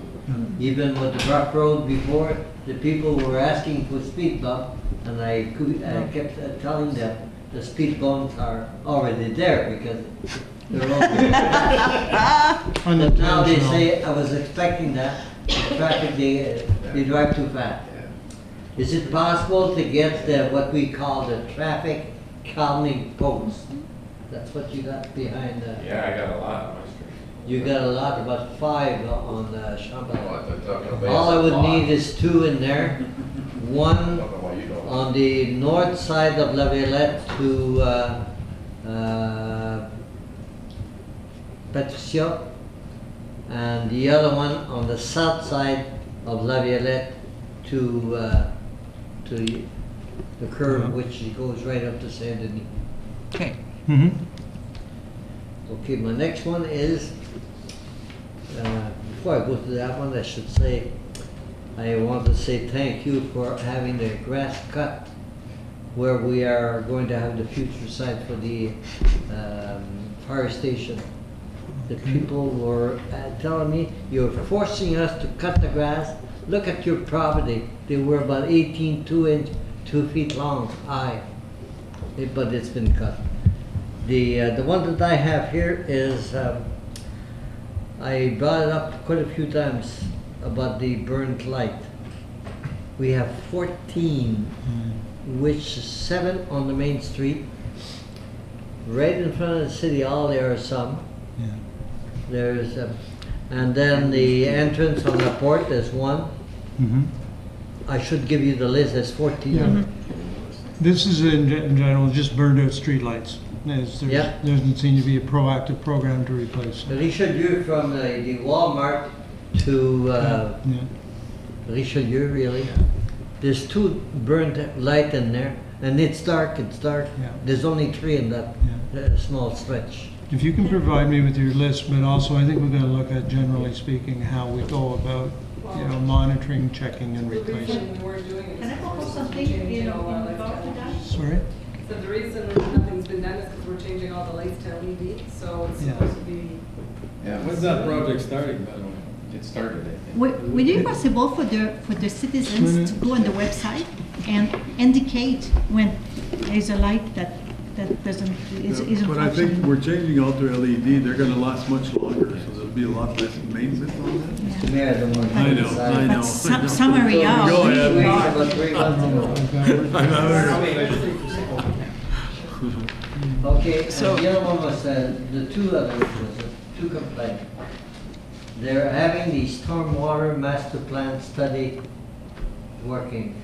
Even with the Brock Road before, the people were asking for speed bump, and I kept telling them the speed bumps are already there because they're all. But now they say, I was expecting that, the traffic, they drive too fast. Is it possible to get what we call the traffic calming post? That's what you got behind the. Yeah, I got a lot on my street. You got a lot, about 5 on the Chambord. Oh, All I would need is 2 in there. One on the north side of La Villette to Patricia, and the other one on the south side of La Villette to the curve which goes right up to Saint Denis. Okay. Okay, my next one is, before I go to that one, I should say, I want to say thank you for having the grass cut where we are going to have the future site for the fire station. The people were telling me, you're forcing us to cut the grass. Look at your property. They were about 18, 2 feet long, high, but it's been cut. The one that I have here is, I brought it up quite a few times about the burnt light. We have 14, which is 7 on the main street. Right in front of the city hall there are some. There's, and then the entrance on the port, there's 1. I should give you the list, there's 14. This is in general just burned out streetlights. There doesn't seem to be a proactive program to replace them. Richelieu from the Walmart to Richelieu, really. There's 2 burnt light in there, and it's dark. There's only 3 in that small stretch. If you can provide me with your list, but also I think we're going to look at, generally speaking, how we go about, monitoring, checking, and replacing. Can I propose something in regard to that? Sorry? So the reason nothing's been done is because we're changing all the lights to LED, so it's supposed to be. Yeah. When's that project starting, by the way? It started, I think. Would it be possible for the citizens to go on the website and indicate when there's a light that doesn't, isn't But I think functioning? we're changing all to LED. They're gonna last much longer, so there'll be a lot less maintenance on that. Yeah, the one. I know. But some area Go are ahead. really About 3 months ago. Okay, so the other one was, the 2 other was 2 complaints. They're having the stormwater master plan study working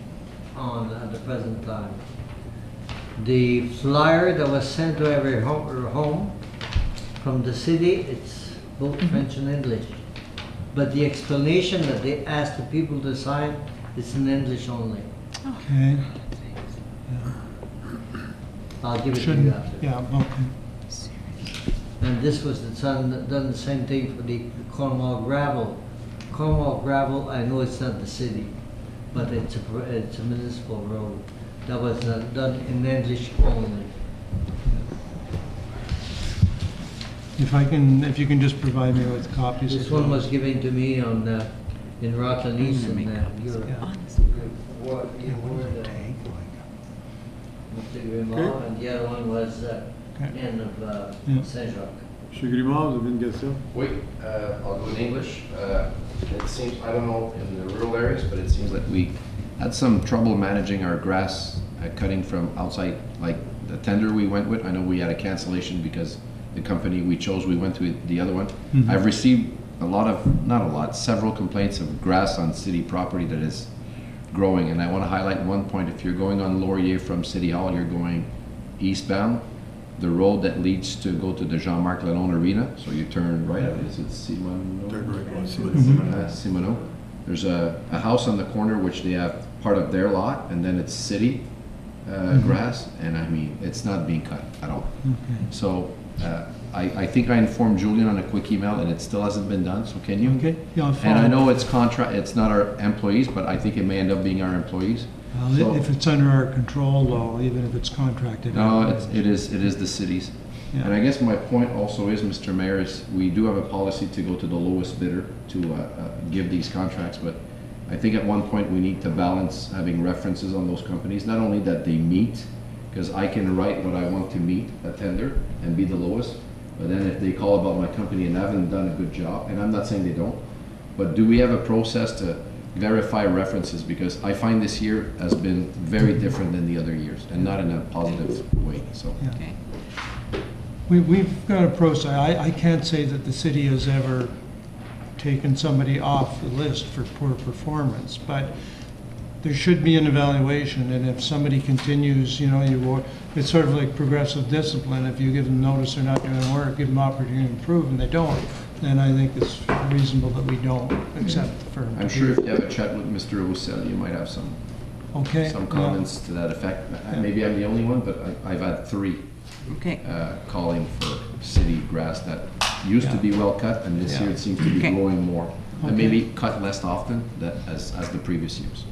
on at the present time. The flyer that was sent to every home from the city, it's both French and English. But the explanation that they asked the people to sign is in English only. Okay. I'll give it to you after. Yeah, okay. And this was done the same thing for the Cornwall gravel. Cornwall gravel, I know it's not the city, but it's a municipal road. That was done in English only. If you can just provide me with copies. This of one those. was given to me on in Rockland East in Europe. Mr. Grimaud, and the other one was end of Saint Jacques. Monsieur Grimaud, vous avez une question? Oui, I'll go in English. It seems, I don't know in the rural areas, but it seems that we had some trouble managing our grass cutting from outside, like the tender we went with. I know we had a cancellation because the company we chose, we went to the other one. I've received several complaints of grass on city property that is growing. And I want to highlight one point. If you're going on Laurier from City Hall, you're going eastbound, the road that leads to go to the Jean-Marc Lalonde Arena, so you turn right, is it Simoneau? Turn right, Simoneau. There's a house on the corner which they have part of their lot, and then it's city grass, and I mean, it's not being cut at all. Okay. So I think I informed Julian on a quick email, and it still hasn't been done, so can you? Okay, yeah, I'll And I follow know up. it's not our employees, but I think it may end up being our employees. Well, if it's under our control, though, even if it's contracted. No, it is the cities. Yeah. And I guess my point also is, Mr. Mayor, is we do have a policy to go to the lowest bidder to give these contracts, but I think at one point we need to balance having references on those companies, not only that they meet, because I can write what I want to meet a tender and be the lowest, but then if they call about my company and haven't done a good job, and I'm not saying they don't, but do we have a process to verify references? Because I find this year has been very different than the other years, and not in a positive way, so. Yeah. Okay. We've got a process. I can't say that the city has ever taken somebody off the list for poor performance, but there should be an evaluation, and if somebody continues, it's sort of like progressive discipline. If you give them notice they're not doing work, give them opportunity to improve, and they don't, then I think it's reasonable that we don't accept the firm. I'm sure if you have a chat with Mr. Roussel, you might have some comments to that effect. Maybe I'm the only one, but I've had 3 calling for city grass that used to be well cut, and this year it seems to be growing more. And maybe cut less often as the previous years.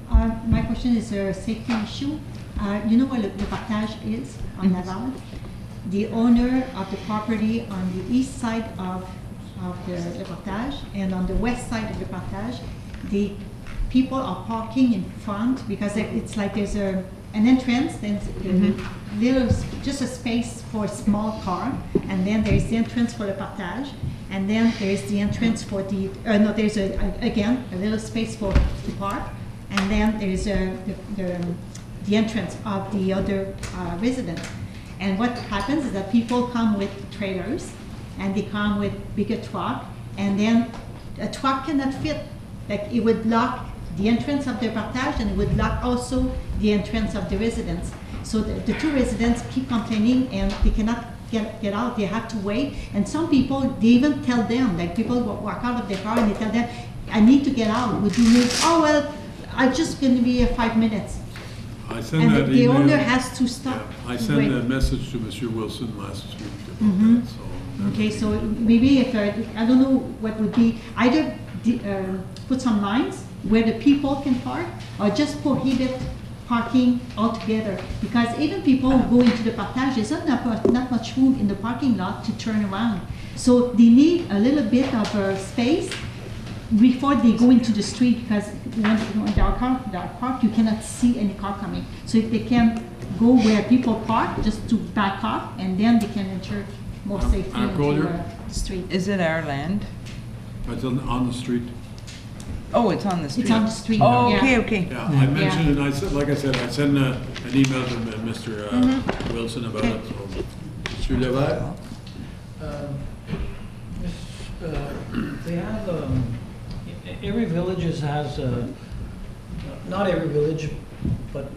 My question is a safety issue. You know where the partage is on Laval? The owner of the property on the east side of the partage and on the west side of the partage, the people are parking in front because it's like there's an entrance, then just a space for a small car, and then there's the entrance for the partage, and then there's the entrance for the, there's again a little space for to park, and then there's the entrance of the other residents. And what happens is that people come with trailers, and they come with bigger truck, and then a truck cannot fit. Like it would block the entrance of the partage, and it would block also the entrance of the residents. So the 2 residents keep complaining, and they cannot get out. They have to wait. And some people, they even tell them, like people walk out of their car and they tell them, I need to get out. Would you move? Oh, well, I'm just going to be here 5 minutes. I sent and that the email. owner has to stop. Yeah, I sent that message to Mr. Wilson last week about that. So Okay, so maybe if, I don't know what would be, either put some lines where the people can park, or just prohibit parking altogether. Because even people who go into the partage, there's not much room in the parking lot to turn around. So they need a little bit of space before they go into the street, because when they are parked, you cannot see any car coming. So if they can go where people park, just to back off, and then they can enter more safely into the street. Is it our land? It's on the street. Oh, it's on the street. It's on the street. Oh, okay, okay. Yeah, I mentioned it. I said, like I said, I sent an email to Mr. Wilson about it. So, Mr. Leval? They have, every village has, not every village, but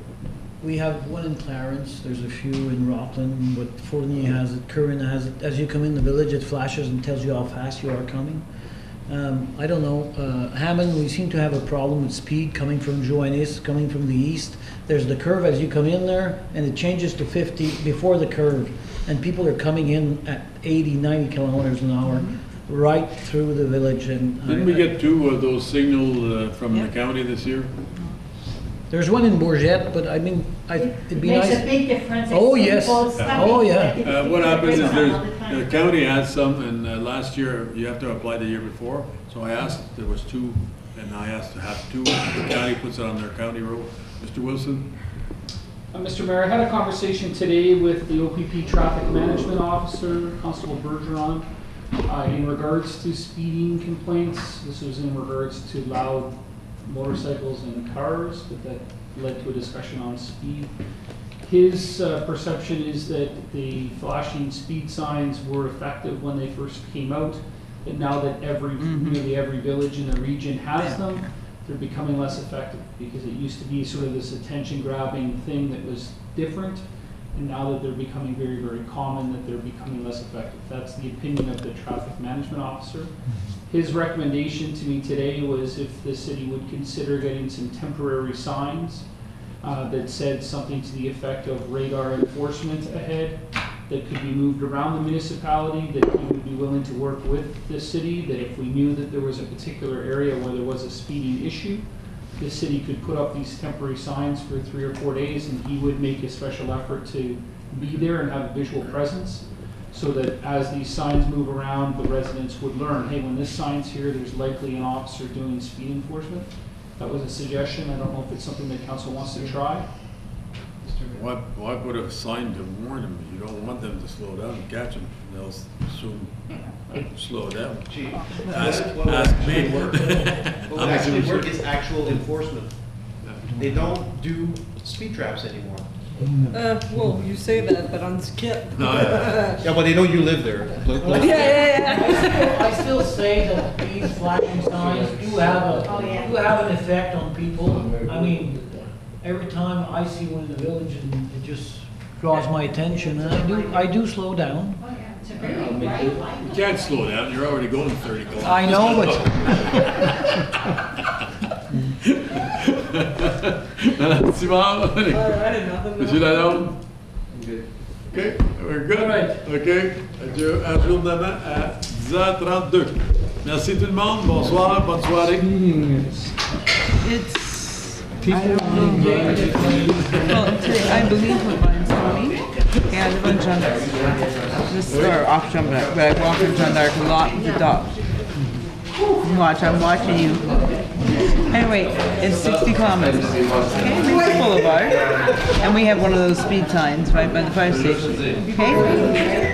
we have one in Clarence, there's a few in Rockland, but Fournier has it, Curran has it. As you come in the village, it flashes and tells you how fast you are coming. I don't know, Hammond, we seem to have a problem with speed coming from Joannis, coming from the east. There's the curve as you come in there, and it changes to 50 before the curve, and people are coming in at 80, 90 kilometers an hour right through the village. And Didn't we get 2 of those signals from the county this year? There's one in Bourget, but I mean, it'd be nice. Makes a big difference. Oh, yes. Oh, yeah. What happens is the county has some, and last year, you have to apply the year before. So I asked, there was 2, and I asked to have 2. The county puts it on their county road. Mr. Wilson? Mr. Mayor, I had a conversation today with the OPP Traffic Management Officer, Constable Bergeron, in regards to speeding complaints. This was in regards to loud motorcycles and cars, but that led to a discussion on speed. His perception is that the flashing speed signs were effective when they first came out, and now that nearly every village in the region has them, they're becoming less effective, because it used to be sort of this attention-grabbing thing that was different, and now that they're becoming very, very common, that they're becoming less effective. That's the opinion of the traffic management officer. His recommendation to me today was if the city would consider getting some temporary signs that said something to the effect of radar enforcement ahead, that could be moved around the municipality, that he would be willing to work with the city, that if we knew that there was a particular area where there was a speeding issue, the city could put up these temporary signs for 3 or 4 days, and he would make a special effort to be there and have a visual presence, so that as these signs move around, the residents would learn, hey, when this sign's here, there's likely an officer doing speed enforcement. That was a suggestion. I don't know if it's something that council wants to try. Why put a sign to warn them? You don't want them to slow down and catch them. They'll soon slow down. Ask me. What would actually work is actual enforcement. They don't do speed traps anymore. Well, you say that, but on Skip. Yeah, but they know you live there. I still say that these flashing signs do have an effect on people. I mean, every time I see one in the village, and it just draws my attention, and I do slow down. You can't slow down. You're already going 30 kilometers. I know, but. Simon, Monsieur Lalonde? OK, we're good. OK, ajournement à 10h32. Merci tout le monde. Bonsoir, bonne soirée. I believe what mine's funny. Yeah, I live on John Dark. Or off John Dark, but I walk in John Dark a lot with the dog. Watch, I'm watching you. Anyway, it's 60 kilometers. Okay, Maple Boulevard. And we have one of those speed signs right by the fire station. Okay?